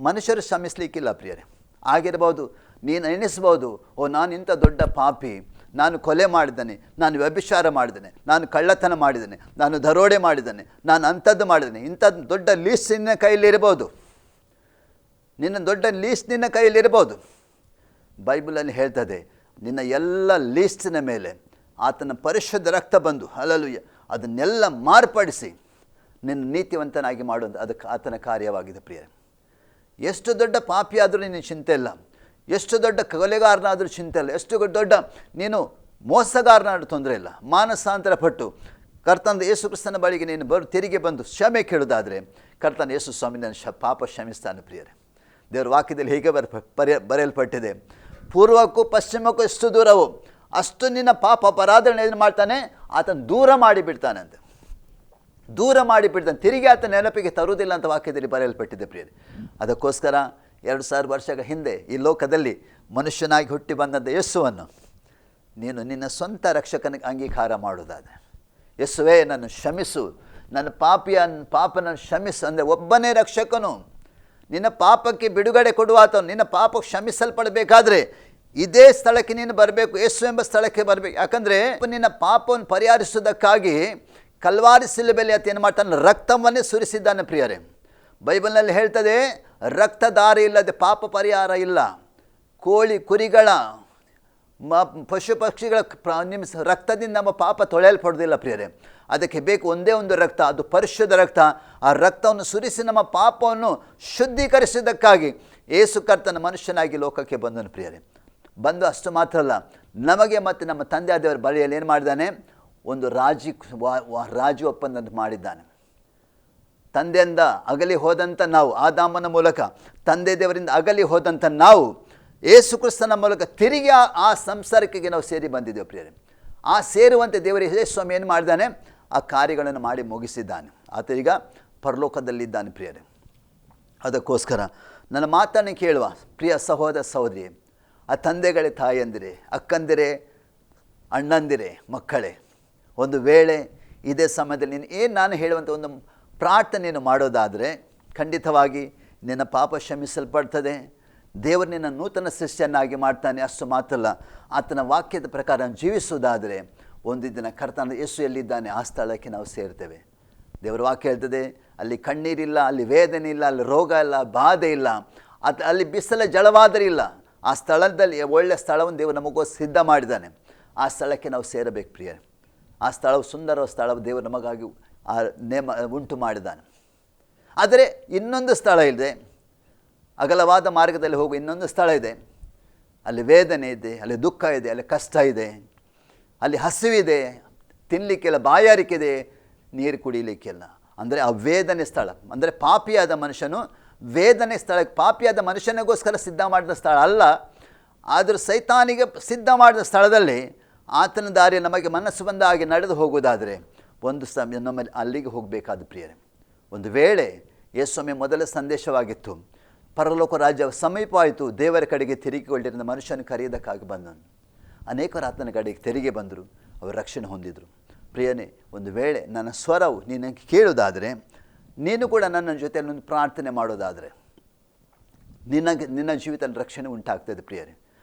ಮನುಷ್ಯರು ಕ್ಷಮಿಸಲಿಕ್ಕಿಲ್ಲ ಪ್ರಿಯರೇ. ಆಗಿರ್ಬೋದು, ನೀನು ಎಣಿಸ್ಬೋದು, ನಾನು ಇಂಥ ದೊಡ್ಡ ಪಾಪಿ, ನಾನು ಕೊಲೆ ಮಾಡಿದ್ದೇನೆ, ನಾನು ವ್ಯಭಿಚಾರ ಮಾಡಿದ್ದೇನೆ, ನಾನು ಕಳ್ಳತನ ಮಾಡಿದ್ದೇನೆ, ನಾನು ದರೋಡೆ ಮಾಡಿದ್ದೇನೆ, ನಾನು ಅಂಥದ್ದು ಮಾಡಿದ್ದೇನೆ, ಇಂಥದ್ದು ದೊಡ್ಡ ಲೀಸ್ಟ್ ನಿನ್ನ ಕೈಯಲ್ಲಿರ್ಬೋದು, ದೊಡ್ಡ ಲೀಸ್ಟ್ ನಿನ್ನ ಕೈಯಲ್ಲಿರ್ಬೋದು. ಬೈಬಲಲ್ಲಿ ಹೇಳ್ತದೆ, ನಿನ್ನ ಎಲ್ಲ ಲೀಸ್ಟಿನ ಮೇಲೆ ಆತನ ಪರಿಶುದ್ಧ ರಕ್ತ ಬಂದು ಹಲ್ಲೆಲೂಯ ಅದನ್ನೆಲ್ಲ ಮಾರ್ಪಡಿಸಿ ನಿನ್ನ ನೀತಿವಂತನಾಗಿ ಮಾಡುವಂಥ ಅದಕ್ಕೆ ಆತನ ಕಾರ್ಯವಾಗಿದೆ ಪ್ರಿಯರೇ. ಎಷ್ಟು ದೊಡ್ಡ ಪಾಪಿಯಾದರೂ ನಿನ್ನ ಚಿಂತೆ ಇಲ್ಲ, ಎಷ್ಟು ದೊಡ್ಡ ಕೊಲೆಗಾರನಾದರೂ ಚಿಂತೆ ಇಲ್ಲ, ಎಷ್ಟು ದೊಡ್ಡ ನೀನು ಮೋಸಗಾರನಾದ್ರೂ ತೊಂದರೆ ಇಲ್ಲ. ಮಾನಸಾಂತರ ಪಟ್ಟು ಕರ್ತನ ಯೇಸು ಕ್ರಿಸ್ತನ ಬಳಿಗೆ ನೀನು ತಿರುಗಿ ಬಂದು ಕ್ಷಮೆ ಕೇಳೋದಾದರೆ ಕರ್ತನ ಯೇಸು ಸ್ವಾಮಿ ನನ್ನ ಪಾಪ ಕ್ಷಮಿಸ್ತಾನೆ ಪ್ರಿಯರೇ. ದೇವರ ವಾಕ್ಯದಲ್ಲಿ ಹೀಗೆ ಬರೆಯಲ್ಪಟ್ಟಿದೆ, ಪೂರ್ವಕ್ಕೂ ಪಶ್ಚಿಮಕ್ಕೂ ಎಷ್ಟು ದೂರವೋ ಅಷ್ಟು ನಿನ್ನ ಪಾಪ ಅಪರಾಧಗಳನ್ನ ಏನು ಮಾಡ್ತಾನೆ, ಆತನ ದೂರ ಮಾಡಿಬಿಡ್ತಾನಂತೆ. ದೂರ ಮಾಡಿಬಿಡ್ತಾನೆ, ತಿರುಗಿ ಆತನ ನೆನಪಿಗೆ ತರುವುದಿಲ್ಲ ಅಂತ ವಾಕ್ಯದಲ್ಲಿ ಬರೆಯಲ್ಪಟ್ಟಿದೆ ಪ್ರಿಯರೇ. ಅದಕ್ಕೋಸ್ಕರ 2000 ವರ್ಷಗಳ ಹಿಂದೆ ಈ ಲೋಕದಲ್ಲಿ ಮನುಷ್ಯನಾಗಿ ಹುಟ್ಟಿ ಬಂದಂಥ ಯೇಸುವನ್ನು ನೀನು ನಿನ್ನ ಸ್ವಂತ ರಕ್ಷಕನಿಗೆ ಅಂಗೀಕಾರ ಮಾಡೋದಾದರೆ, ಯೇಸುವೇ ನನ್ನ ಕ್ಷಮಿಸು, ನನ್ನ ಪಾಪನ ಕ್ಷಮಿಸು ಅಂದರೆ ಒಬ್ಬನೇ ರಕ್ಷಕನು. ನಿನ್ನ ಪಾಪಕ್ಕೆ ಬಿಡುಗಡೆ ಕೊಡುವಾತನು. ನಿನ್ನ ಪಾಪ ಕ್ಷಮಿಸಲ್ಪಡಬೇಕಾದ್ರೆ ಇದೇ ಸ್ಥಳಕ್ಕೆ ನೀನು ಬರಬೇಕು, ಯೇಸು ಎಂಬ ಸ್ಥಳಕ್ಕೆ ಬರಬೇಕು. ಯಾಕಂದರೆ ನಿನ್ನ ಪಾಪವನ್ನು ಪರಿಹರಿಸುವುದಕ್ಕಾಗಿ ಕಲ್ವಾರಿ ಶಿಲುಬೆಯಲ್ಲಿ ಆತ ಏನು ಮಾಡ್ತಾನೆ, ರಕ್ತವನ್ನೇ ಸುರಿಸಿದ್ದಾನೆ ಪ್ರಿಯರೇ. ಬೈಬಲ್ನಲ್ಲಿ ಹೇಳ್ತದೆ, ರಕ್ತಧಾರ ಇಲ್ಲದೆ ಪಾಪ ಪರಿಹಾರ ಇಲ್ಲ. ಕೋಳಿ ಕುರಿಗಳ ಪಶು ಪಕ್ಷಿಗಳ ನಿಮ್ಮ ರಕ್ತದಿಂದ ನಮ್ಮ ಪಾಪ ತೊಳೆಯಲ್ಪಡೋದಿಲ್ಲ ಪ್ರಿಯರೇ. ಅದಕ್ಕೆ ಬೇಕು ಒಂದೇ ಒಂದು ರಕ್ತ, ಅದು ಪರಿಶುದ್ಧ ರಕ್ತ. ಆ ರಕ್ತವನ್ನು ಸುರಿಸಿ ನಮ್ಮ ಪಾಪವನ್ನು ಶುದ್ಧೀಕರಿಸಿದ್ದಕ್ಕಾಗಿ ಯೇಸು ಕರ್ತನ ಮನುಷ್ಯನಾಗಿ ಲೋಕಕ್ಕೆ ಬಂದನು ಪ್ರಿಯರೇ. ಬಂದು ಅಷ್ಟು ಮಾತ್ರ ಅಲ್ಲ, ನಮಗೆ ಮತ್ತು ನಮ್ಮ ತಂದೆ ಆದವರ ಬಳಿಯಲ್ಲಿ ಏನು ಮಾಡಿದ್ದಾನೆ, ಒಂದು ರಾಜಿ ಒಪ್ಪಂದ ಮಾಡಿದ್ದಾನೆ. ತಂದೆಯಿಂದ ಅಗಲಿ ಹೋದಂಥ ನಾವು, ಆದಾಮನ ಮೂಲಕ ತಂದೆ ದೇವರಿಂದ ಅಗಲಿ ಹೋದಂಥ ನಾವು ಯೇಸು ಕ್ರಿಸ್ತನ ಮೂಲಕ ತಿರುಗಿ ಆ ಸಂಸಾರಕ್ಕೆ ನಾವು ಸೇರಿ ಬಂದಿದ್ದೇವೆ ಪ್ರಿಯರೇ. ಆ ಸೇರುವಂತೆ ದೇವರ ಯೇಸು ಸ್ವಾಮಿ ಏನು ಮಾಡಿದ್ದಾನೆ, ಆ ಕಾರ್ಯಗಳನ್ನು ಮಾಡಿ ಮುಗಿಸಿದ್ದಾನೆ. ಆತ ಈಗ ಪರಲೋಕದಲ್ಲಿದ್ದಾನೆ ಪ್ರಿಯರೇ. ಅದಕ್ಕೋಸ್ಕರ ನನ್ನ ಮಾತನ್ನು ಕೇಳುವ ಪ್ರಿಯ ಸಹೋದರ ಸಹೋದರಿ, ಆ ತಂದೆಗಳೇ, ತಾಯಂದಿರೇ, ಅಕ್ಕಂದಿರೇ, ಅಣ್ಣಂದಿರೇ, ಮಕ್ಕಳೇ, ಒಂದು ವೇಳೆ ಇದೇ ಸಮಯದಲ್ಲಿ ನೀನು ನಾನು ಹೇಳುವಂಥ ಒಂದು ಪ್ರಾರ್ಥನೆಯನ್ನು ಮಾಡೋದಾದರೆ ಖಂಡಿತವಾಗಿ ನಿನ್ನ ಪಾಪ ಕ್ಷಮಿಸಲ್ಪಡ್ತದೆ. ದೇವರು ನಿನ್ನ ನೂತನ ಸೃಷ್ಟಿಯನ್ನಾಗಿ ಮಾಡ್ತಾನೆ. ಅಷ್ಟು ಮಾತ್ರ ಅಲ್ಲ, ಆತನ ವಾಕ್ಯದ ಪ್ರಕಾರ ಜೀವಿಸುವುದಾದರೆ ಒಂದು ದಿನ ಕರ್ತನ ಯೇಸು ಎಲ್ಲಿದ್ದಾನೆ ಆ ಸ್ಥಳಕ್ಕೆ ನಾವು ಸೇರ್ತೇವೆ. ದೇವರ ವಾಕ್ಯ ಹೇಳ್ತದೆ, ಅಲ್ಲಿ ಕಣ್ಣೀರಿಲ್ಲ, ಅಲ್ಲಿ ವೇದನೆ ಇಲ್ಲ, ಅಲ್ಲಿ ರೋಗ ಇಲ್ಲ, ಬಾಧೆ ಇಲ್ಲ, ಅಲ್ಲಿ ಬಿಸಿಲ ಜಳವಾದರೆ ಇಲ್ಲ. ಆ ಸ್ಥಳದಲ್ಲಿ ಒಳ್ಳೆಯ ಸ್ಥಳವನ್ನು ದೇವರು ನಮಗೂ ಸಿದ್ಧ ಮಾಡಿದ್ದಾನೆ. ಆ ಸ್ಥಳಕ್ಕೆ ನಾವು ಸೇರಬೇಕು ಪ್ರಿಯ. ಆ ಸ್ಥಳವು ಸುಂದರವಾದ ಸ್ಥಳವು ದೇವರು ನಮಗಾಗಿ ಆ ನೇಮ ಉಂಟು ಮಾಡಿದ್ದಾನೆ. ಆದರೆ ಇನ್ನೊಂದು ಸ್ಥಳ ಇದೆ, ಅಗಲವಾದ ಮಾರ್ಗದಲ್ಲಿ ಹೋಗುವ ಇನ್ನೊಂದು ಸ್ಥಳ ಇದೆ. ಅಲ್ಲಿ ವೇದನೆ ಇದೆ, ಅಲ್ಲಿ ದುಃಖ ಇದೆ, ಅಲ್ಲಿ ಕಷ್ಟ ಇದೆ, ಅಲ್ಲಿ ಹಸಿವಿದೆ, ತಿನ್ನಲಿಕ್ಕೆಲ್ಲ ಬಾಯಾರಿಕೆ, ನೀರು ಕುಡಿಲಿಕ್ಕೆಲ್ಲ. ಅಂದರೆ ಆ ವೇದನೆ ಸ್ಥಳ, ಅಂದರೆ ಪಾಪಿಯಾದ ಮನುಷ್ಯನು ವೇದನೆ ಸ್ಥಳಕ್ಕೆ, ಪಾಪಿಯಾದ ಮನುಷ್ಯನಿಗೋಸ್ಕರ ಸಿದ್ಧ ಮಾಡಿದ ಸ್ಥಳ ಅಲ್ಲ, ಆದರೂ ಸೈತಾನಿಗೆ ಸಿದ್ಧ ಮಾಡಿದ ಸ್ಥಳದಲ್ಲಿ ಆತನ ದಾರಿ ನಮಗೆ ಮನಸ್ಸು ಬಂದ ಹಾಗೆ ನಡೆದು ಹೋಗುವುದಾದರೆ ಒಂದು ಸಮಯ ನಮ್ಮಲ್ಲಿ ಅಲ್ಲಿಗೆ ಹೋಗಬೇಕಾದ ಪ್ರಿಯರೇ. ಒಂದು ವೇಳೆ ಯೇಸುಸ್ವಾಮಿ ಮೊದಲ ಸಂದೇಶವಾಗಿತ್ತು, ಪರಲೋಕ ರಾಜ್ಯ ಸಮೀಪವಾಯಿತು, ದೇವರ ಕಡೆಗೆ ತಿರುಗಿಕೊಂಡಿರುವ ಮನುಷ್ಯನ ಕರೆಯೋದಕ್ಕಾಗಿ ಬಂದನು. ಅನೇಕರು ಆತನ ಕಡೆಗೆ ತೆರಿಗೆ ಬಂದರು, ಅವರು ರಕ್ಷಣೆ ಹೊಂದಿದರು. ಪ್ರಿಯನೇ, ಒಂದು ವೇಳೆ ನನ್ನ ಸ್ವರವು ನಿನಗೆ ಕೇಳೋದಾದರೆ, ನೀನು ಕೂಡ ನನ್ನ ಜೊತೆಯಲ್ಲಿ ಒಂದು ಪ್ರಾರ್ಥನೆ ಮಾಡೋದಾದರೆ ನಿನ್ನ ಜೀವಿತದಲ್ಲಿ ರಕ್ಷಣೆ ಉಂಟಾಗ್ತದೆ ಪ್ರಿಯರೇ.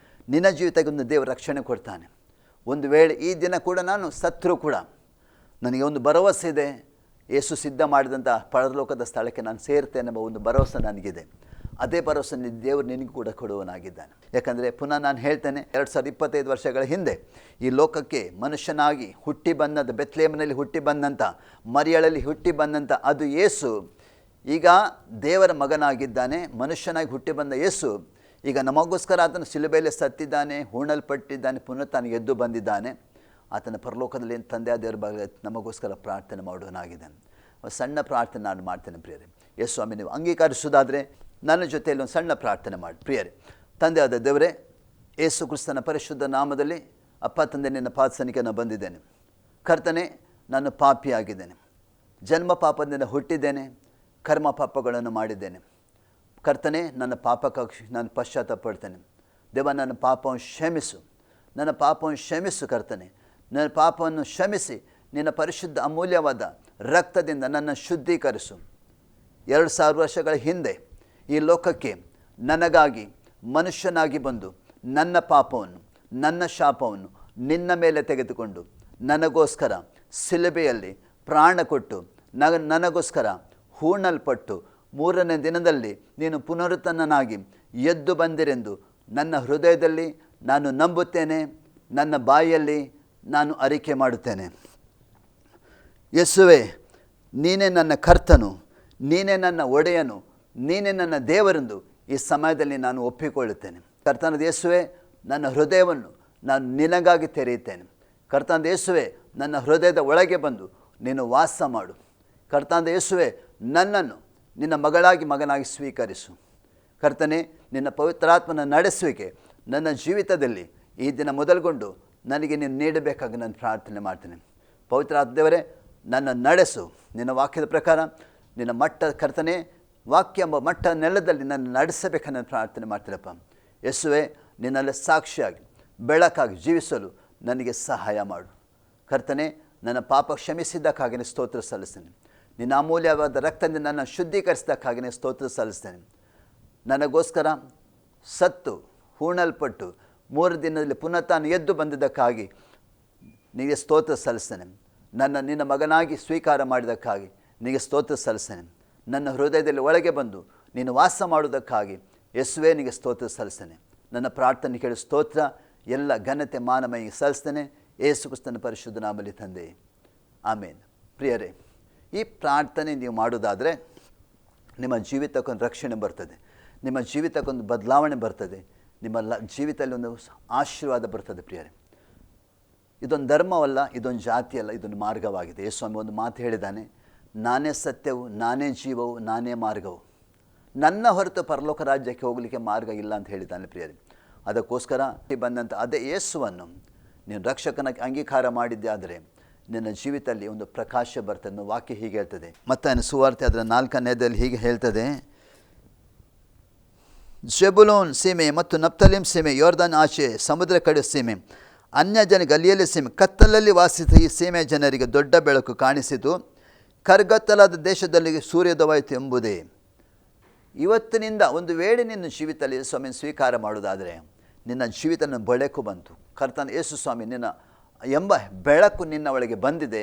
ನಿನ್ನ ಜೀವಿತಕ್ಕೆ ಒಂದು ದೇವರು ರಕ್ಷಣೆ ಕೊಡ್ತಾನೆ. ಒಂದು ವೇಳೆ ಈ ದಿನ ಕೂಡ ನಾನು ಸತ್ರು ಕೂಡ ನನಗೆ ಒಂದು ಭರವಸೆ ಇದೆ, ಯೇಸು ಸಿದ್ಧ ಮಾಡಿದಂಥ ಪರಲೋಕದ ಸ್ಥಳಕ್ಕೆ ನಾನು ಸೇರ್ತೇನೆ ಎಂಬ ಒಂದು ಭರವಸೆ ನನಗಿದೆ. ಅದೇ ಭರವಸೆ ದೇವರು ನಿನಗೂ ಕೂಡ ಕೊಡುವನಾಗಿದ್ದಾನೆ. ಯಾಕಂದರೆ ಪುನಃ ನಾನು ಹೇಳ್ತೇನೆ, 2025 ವರ್ಷಗಳ ಹಿಂದೆ ಈ ಲೋಕಕ್ಕೆ ಮನುಷ್ಯನಾಗಿ ಹುಟ್ಟಿ ಬಂದಂಥ, ಬೆತ್ಲೆಹೇಮಿನಲ್ಲಿ ಹುಟ್ಟಿ ಬಂದಂಥ, ಮರಿಯಳಲ್ಲಿ ಹುಟ್ಟಿ ಬಂದಂಥ ಅದು ಯೇಸು ಈಗ ದೇವರ ಮಗನಾಗಿದ್ದಾನೆ. ಮನುಷ್ಯನಾಗಿ ಹುಟ್ಟಿ ಬಂದ ಯೇಸು ಈಗ ನಮಗೋಸ್ಕರ ಆತನ ಶಿಲುಬೆಯಲ್ಲಿ ಸತ್ತಿದ್ದಾನೆ, ಹೂಣಲ್ಪಟ್ಟಿದ್ದಾನೆ, ಪುನಃ ತಾನು ಎದ್ದು ಬಂದಿದ್ದಾನೆ. ಆತನ ಪರಲೋಕದಲ್ಲಿ ತಂದೆ ದೇವರ ಬಗ್ಗೆ ನಮಗೋಸ್ಕರ ಪ್ರಾರ್ಥನೆ ಮಾಡುವನಾಗಿದ್ದಾನೆ. ಸಣ್ಣ ಪ್ರಾರ್ಥನೆ ನಾನು ಮಾಡ್ತೇನೆ ಪ್ರಿಯರೇ. ಯೇಸು ಸ್ವಾಮಿ, ನೀವು ಅಂಗೀಕರಿಸುವುದಾದರೆ ನನ್ನ ಜೊತೆಯಲ್ಲಿ ಒಂದು ಸಣ್ಣ ಪ್ರಾರ್ಥನೆ ಮಾಡಿ ಪ್ರಿಯರೇ. ತಂದೆ ಆದ ದೇವರೇ, ಯೇಸು ಕ್ರಿಸ್ತನ ಪರಿಶುದ್ಧ ನಾಮದಲ್ಲಿ ಅಪ್ಪ ತಂದೆ, ನಿನ್ನ ಪಾದಸನಿಗೆ ನಾನು ಬಂದಿದ್ದೇನೆ. ಕರ್ತನೆ, ನಾನು ಪಾಪಿಯಾಗಿದ್ದೇನೆ, ಜನ್ಮ ಪಾಪದಿಂದ ಹುಟ್ಟಿದ್ದೇನೆ, ಕರ್ಮ ಪಾಪಗಳನ್ನು ಮಾಡಿದ್ದೇನೆ. ಕರ್ತನೆ, ನನ್ನ ಪಾಪಕ್ಕಾಗಿ ನಾನು ಪಶ್ಚಾತ್ತಾಪಡ್ತೇನೆ. ದೇವ, ನನ್ನ ಪಾಪವನ್ನು ಕ್ಷಮಿಸು, ನನ್ನ ಪಾಪವನ್ನು ಕ್ಷಮಿಸು. ಕರ್ತನೆ, ನನ್ನ ಪಾಪವನ್ನು ಕ್ಷಮಿಸಿ ನಿನ್ನ ಪರಿಶುದ್ಧ ಅಮೂಲ್ಯವಾದ ರಕ್ತದಿಂದ ನನ್ನ ಶುದ್ಧೀಕರಿಸು. 2000 ವರ್ಷಗಳ ಹಿಂದೆ ಈ ಲೋಕಕ್ಕೆ ನನಗಾಗಿ ಮನುಷ್ಯನಾಗಿ ಬಂದು ನನ್ನ ಪಾಪವನ್ನು, ನನ್ನ ಶಾಪವನ್ನು ನಿನ್ನ ಮೇಲೆ ತೆಗೆದುಕೊಂಡು ನನಗೋಸ್ಕರ ಶಿಲುಬೆಯಲ್ಲಿ ಪ್ರಾಣ ಕೊಟ್ಟು ನನಗೋಸ್ಕರ ಹೂಣಲ್ಪಟ್ಟು 3ನೇ ದಿನದಲ್ಲಿ ನೀನು ಪುನರುತ್ಥಾನನಾಗಿ ಎದ್ದು ಬಂದಿರೆಂದು ನನ್ನ ಹೃದಯದಲ್ಲಿ ನಾನು ನಂಬುತ್ತೇನೆ, ನನ್ನ ಬಾಯಲ್ಲಿ ನಾನು ಅರಿಕೆ ಮಾಡುತ್ತೇನೆ. ಯೇಸುವೇ, ನೀನೇ ನನ್ನ ಕರ್ತನು, ನೀನೇ ನನ್ನ ಒಡೆಯನು, ನೀನೇ ನನ್ನ ದೇವರೆಂದು ಈ ಸಮಯದಲ್ಲಿ ನಾನು ಒಪ್ಪಿಕೊಳ್ಳುತ್ತೇನೆ. ಕರ್ತನಾದ ಯೇಸುವೇ, ನನ್ನ ಹೃದಯವನ್ನು ನಾನು ನಿನಗಾಗಿ ತೆರೆಯುತ್ತೇನೆ. ಕರ್ತನಾದ ಯೇಸುವೇ, ನನ್ನ ಹೃದಯದ ಒಳಗೆ ಬಂದು ನೀನು ವಾಸ ಮಾಡು. ಕರ್ತನಾದ ಯೇಸುವೆ, ನನ್ನನ್ನು ನಿನ್ನ ಮಗನಾಗಿ ಸ್ವೀಕರಿಸು. ಕರ್ತನೆ, ನಿನ್ನ ಪವಿತ್ರಾತ್ಮನ ನಡೆಸುವಿಕೆ ನನ್ನ ಜೀವಿತದಲ್ಲಿ ಈ ದಿನ ಮೊದಲುಗೊಂಡು ನನಗೆ ನೀನು ನೀಡಬೇಕಾಗಿ ನಾನು ಪ್ರಾರ್ಥನೆ ಮಾಡ್ತೇನೆ. ಪವಿತ್ರಾತ್ಮ ದೇವರೇ, ನನ್ನ ನಡೆಸು. ನಿನ್ನ ವಾಕ್ಯದ ಪ್ರಕಾರ ನಿನ್ನ ಕರ್ತನೆ, ವಾಕ್ಯ ಎಂಬ ನೆಲದಲ್ಲಿ ನನ್ನ ನಡೆಸಬೇಕನ್ನು ನಾನು ಪ್ರಾರ್ಥನೆ ಮಾಡ್ತೀನಪ್ಪ. ಯೇಸುವೆ, ನಿನ್ನಲ್ಲಿ ಸಾಕ್ಷಿಯಾಗಿ ಬೆಳಕಾಗಿ ಜೀವಿಸಲು ನನಗೆ ಸಹಾಯ ಮಾಡು. ಕರ್ತನೆ, ನನ್ನ ಪಾಪ ಕ್ಷಮಿಸಿದ್ದಕ್ಕಾಗಿಯೇ ಸ್ತೋತ್ರ ಸಲ್ಲಿಸ್ತೇನೆ. ನಿನ್ನ ಅಮೂಲ್ಯವಾದ ರಕ್ತದಿಂದ ನನ್ನ ಶುದ್ಧೀಕರಿಸಿದ್ದಕ್ಕಾಗಿಯೇ ಸ್ತೋತ್ರ ಸಲ್ಲಿಸ್ತೇನೆ. ನನಗೋಸ್ಕರ ಸತ್ತು ಹೂಣಲ್ಪಟ್ಟು 3 ದಿನದಲ್ಲಿ ಪುನಃ ತಾನು ಎದ್ದು ಬಂದಿದ್ದಕ್ಕಾಗಿ ನಿನಗೆ ಸ್ತೋತ್ರ ಸಲ್ಲಿಸ್ತೇನೆ. ನಿನ್ನ ಮಗನಾಗಿ ಸ್ವೀಕಾರ ಮಾಡಿದ್ದಕ್ಕಾಗಿ ನಿನಗೆ ಸ್ತೋತ್ರ ಸಲ್ಲಿಸ್ತೇನೆ. ನನ್ನ ಹೃದಯದಲ್ಲಿ ಒಳಗೆ ಬಂದು ನೀನು ವಾಸ ಮಾಡುವುದಕ್ಕಾಗಿ ಯೇಸುವೇ ನಿನಗೆ ಸ್ತೋತ್ರ ಸಲ್ಲಿಸ್ತೇನೆ. ನನ್ನ ಪ್ರಾರ್ಥನೆ ಕೇಳಿ ಸ್ತೋತ್ರ, ಎಲ್ಲ ಘನತೆ ಮಾನಮಯಿಗೆ ಸಲ್ಲಿಸ್ತೇನೆ. ಯೇಸು ಕ್ರಿಸ್ತನ ಪರಿಶುದ್ಧ ನಾಮದಲ್ಲಿ ತಂದೆ, ಆಮೇನ್. ಪ್ರಿಯರೇ, ಈ ಪ್ರಾರ್ಥನೆ ನೀವು ಮಾಡೋದಾದರೆ ನಿಮ್ಮ ಜೀವಿತಕ್ಕೊಂದು ರಕ್ಷಣೆ ಬರ್ತದೆ, ನಿಮ್ಮ ಜೀವಿತಕ್ಕೊಂದು ಬದಲಾವಣೆ ಬರ್ತದೆ, ನಿಮ್ಮ ಜೀವಿತದಲ್ಲಿ ಒಂದು ಆಶೀರ್ವಾದ ಬರ್ತದೆ. ಪ್ರಿಯರೇ, ಇದೊಂದು ಧರ್ಮವಲ್ಲ, ಇದೊಂದು ಜಾತಿಯಲ್ಲ, ಇದೊಂದು ಮಾರ್ಗವಾಗಿದೆ. ಯೇಸು ಸ್ವಾಮಿ ಒಂದು ಮಾತು ಹೇಳಿದ್ದಾನೆ, ನಾನೇ ಸತ್ಯವು, ನಾನೇ ಜೀವವು, ನಾನೇ ಮಾರ್ಗವು. ನನ್ನ ಹೊರತು ಪರಲೋಕ ರಾಜ್ಯಕ್ಕೆ ಹೋಗಲಿಕ್ಕೆ ಮಾರ್ಗ ಇಲ್ಲ ಅಂತ ಹೇಳಿದ್ದಾನೆ. ಪ್ರಿಯರೇ, ಅದಕ್ಕೋಸ್ಕರ ಬಂದಂಥ ಅದೇ ಯೇಸುವನ್ನು ನೀನು ರಕ್ಷಕನಾಗಿ ಅಂಗೀಕಾರ ಮಾಡಿದ್ದೆ ಆದರೆ ನಿನ್ನ ಜೀವಿತದಲ್ಲಿ ಒಂದು ಪ್ರಕಾಶ ಬರ್ತದೆ. ವಾಕ್ಯ ಹೀಗೆ ಹೇಳ್ತದೆ, ಮತ್ತಾಯನ ಸುವಾರ್ತೆ ಅದರ 4ನೇದಲ್ಲಿ ಹೀಗೆ ಹೇಳ್ತದೆ, ಜೆಬುಲೋನ್ ಸೀಮೆ ಮತ್ತು ನಫ್ತಾಲಿಮ್ ಸೀಮೆ, ಯೋರ್ದಾನ್ ಆಚೆ ಸಮುದ್ರ ಕಡೆ ಸೀಮೆ, ಅನ್ಯ ಜನ ಗಲಿಯಲ್ಲಿ ಸೀಮೆ, ಕತ್ತಲಲ್ಲಿ ವಾಸಿಸಿದ ಈ ಸೀಮೆಯ ಜನರಿಗೆ ದೊಡ್ಡ ಬೆಳಕು ಕಾಣಿಸಿತು. ಕರ್ಗತ್ತಲಾದ ದೇಶದಲ್ಲಿ ಸೂರ್ಯೋದಯವಾಯಿತು ಎಂಬುದೇ. ಇವತ್ತಿನಿಂದ ಒಂದು ವೇಳೆ ನಿನ್ನ ಜೀವಿತದಲ್ಲಿ ಸ್ವಾಮಿ ಸ್ವೀಕಾರ ಮಾಡೋದಾದರೆ ನಿನ್ನ ಜೀವಿತ ಬೆಳಕು ಬಂತು. ಕರ್ತನ ಯೇಸು ಸ್ವಾಮಿ ನಿನ್ನ ಎಂಬ ಬೆಳಕು ನಿನ್ನ ಒಳಗೆ ಬಂದಿದೆ.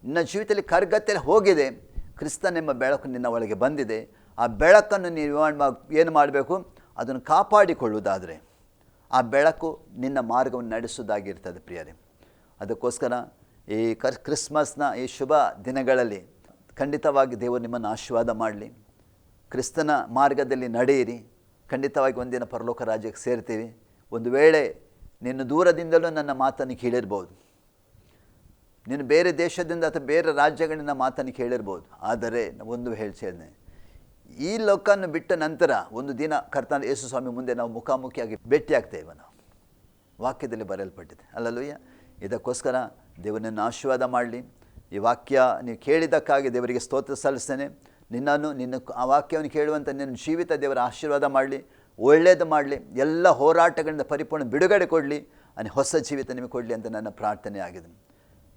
ನಿನ್ನ ಜೀವಿತದಲ್ಲಿ ಕರ್ಗತ್ತಲೆ ಹೋಗಿದೆ, ಕ್ರಿಸ್ತನೆಂಬ ಬೆಳಕು ನಿನ್ನ ಒಳಗೆ ಬಂದಿದೆ. ಆ ಬೆಳಕನ್ನು ನೀವು ಏನು ಮಾಡಬೇಕು, ಅದನ್ನು ಕಾಪಾಡಿಕೊಳ್ಳುವುದಾದರೆ ಆ ಬೆಳಕು ನಿನ್ನ ಮಾರ್ಗವನ್ನು ನಡೆಸುವುದಾಗಿರ್ತದೆ. ಪ್ರಿಯರೇ, ಅದಕ್ಕೋಸ್ಕರ ಈ ಕ್ರಿಸ್ಮಸ್ನ ಈ ಶುಭ ದಿನಗಳಲ್ಲಿ ಖಂಡಿತವಾಗಿ ದೇವರು ನಿಮ್ಮನ್ನು ಆಶೀರ್ವಾದ ಮಾಡಲಿ. ಕ್ರಿಸ್ತನ ಮಾರ್ಗದಲ್ಲಿ ನಡೆಯಿರಿ. ಖಂಡಿತವಾಗಿ ಒಂದಿನ ಪರಲೋಕ ರಾಜ್ಯಕ್ಕೆ ಸೇರ್ತೀವಿ. ಒಂದು ವೇಳೆ ನೀನು ದೂರದಿಂದಲೂ ನನ್ನ ಮಾತನ್ನು ಕೇಳಿರ್ಬೋದು, ನೀನು ಬೇರೆ ದೇಶದಿಂದ ಅಥವಾ ಬೇರೆ ರಾಜ್ಯಗಳಿಂದ ಮಾತನ್ನು ಕೇಳಿರ್ಬೋದು. ಆದರೆ ಒಂದು ಹೇಳ್ತೇನೆ, ಈ ಲೋಕವನ್ನು ಬಿಟ್ಟ ನಂತರ ಒಂದು ದಿನ ಕರ್ತನ ಯೇಸು ಸ್ವಾಮಿ ಮುಂದೆ ನಾವು ಮುಖಾಮುಖಿಯಾಗಿ ಭೇಟಿಯಾಗ್ತೇವೆ. ನಾವು ವಾಕ್ಯದಲ್ಲಿ ಬರೆಯಲ್ಪಟ್ಟಿದೆ, ಅಲ್ಲಲ್ಲೂಯ್ಯ. ಇದಕ್ಕೋಸ್ಕರ ದೇವರನ್ನು ಆಶೀರ್ವಾದ ಮಾಡಲಿ. ಈ ವಾಕ್ಯ ನೀವು ಕೇಳಿದ್ದಕ್ಕಾಗಿ ದೇವರಿಗೆ ಸ್ತೋತ್ರ ಸಲ್ಲಿಸ್ತೇನೆ. ನಿನ್ನ ಆ ವಾಕ್ಯವನ್ನು ಕೇಳುವಂಥ ನಿನ್ನ ಜೀವಿತ ದೇವರ ಆಶೀರ್ವಾದ ಮಾಡಲಿ, ಒಳ್ಳೆಯದು ಮಾಡಲಿ, ಎಲ್ಲ ಹೋರಾಟಗಳಿಂದ ಪರಿಪೂರ್ಣ ಬಿಡುಗಡೆ ಕೊಡಲಿ, ಹೊಸ ಜೀವಿತ ನಿಮಗೆ ಕೊಡಲಿ ಅಂತ ನನ್ನ ಪ್ರಾರ್ಥನೆ ಆಗಿದೆ.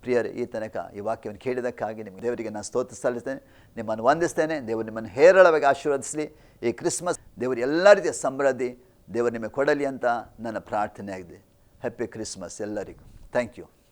ಪ್ರಿಯರೇ, ಈ ತನಕ ಈ ವಾಕ್ಯವನ್ನು ಕೇಳಿದ್ದಕ್ಕಾಗಿ ನಿಮಗೆ ದೇವರಿಗೆ ನಾನು ಸ್ತೋತ್ರ ಸಲ್ಲಿಸ್ತೇನೆ, ನಿಮ್ಮನ್ನು ವಂದಿಸ್ತೇನೆ. ದೇವರು ನಿಮ್ಮನ್ನು ಹೇರಳವಾಗಿ ಆಶೀರ್ವದಿಸಲಿ. ಈ ಕ್ರಿಸ್ಮಸ್ ದೇವರು ಎಲ್ಲ ರೀತಿಯ ಸಮೃದ್ಧಿ ದೇವರು ನಿಮಗೆ ಕೊಡಲಿ ಅಂತ ನನ್ನ ಪ್ರಾರ್ಥನೆ ಆಗಿದೆ. ಹ್ಯಾಪಿ ಕ್ರಿಸ್ಮಸ್ ಎಲ್ಲರಿಗೂ. Thank you.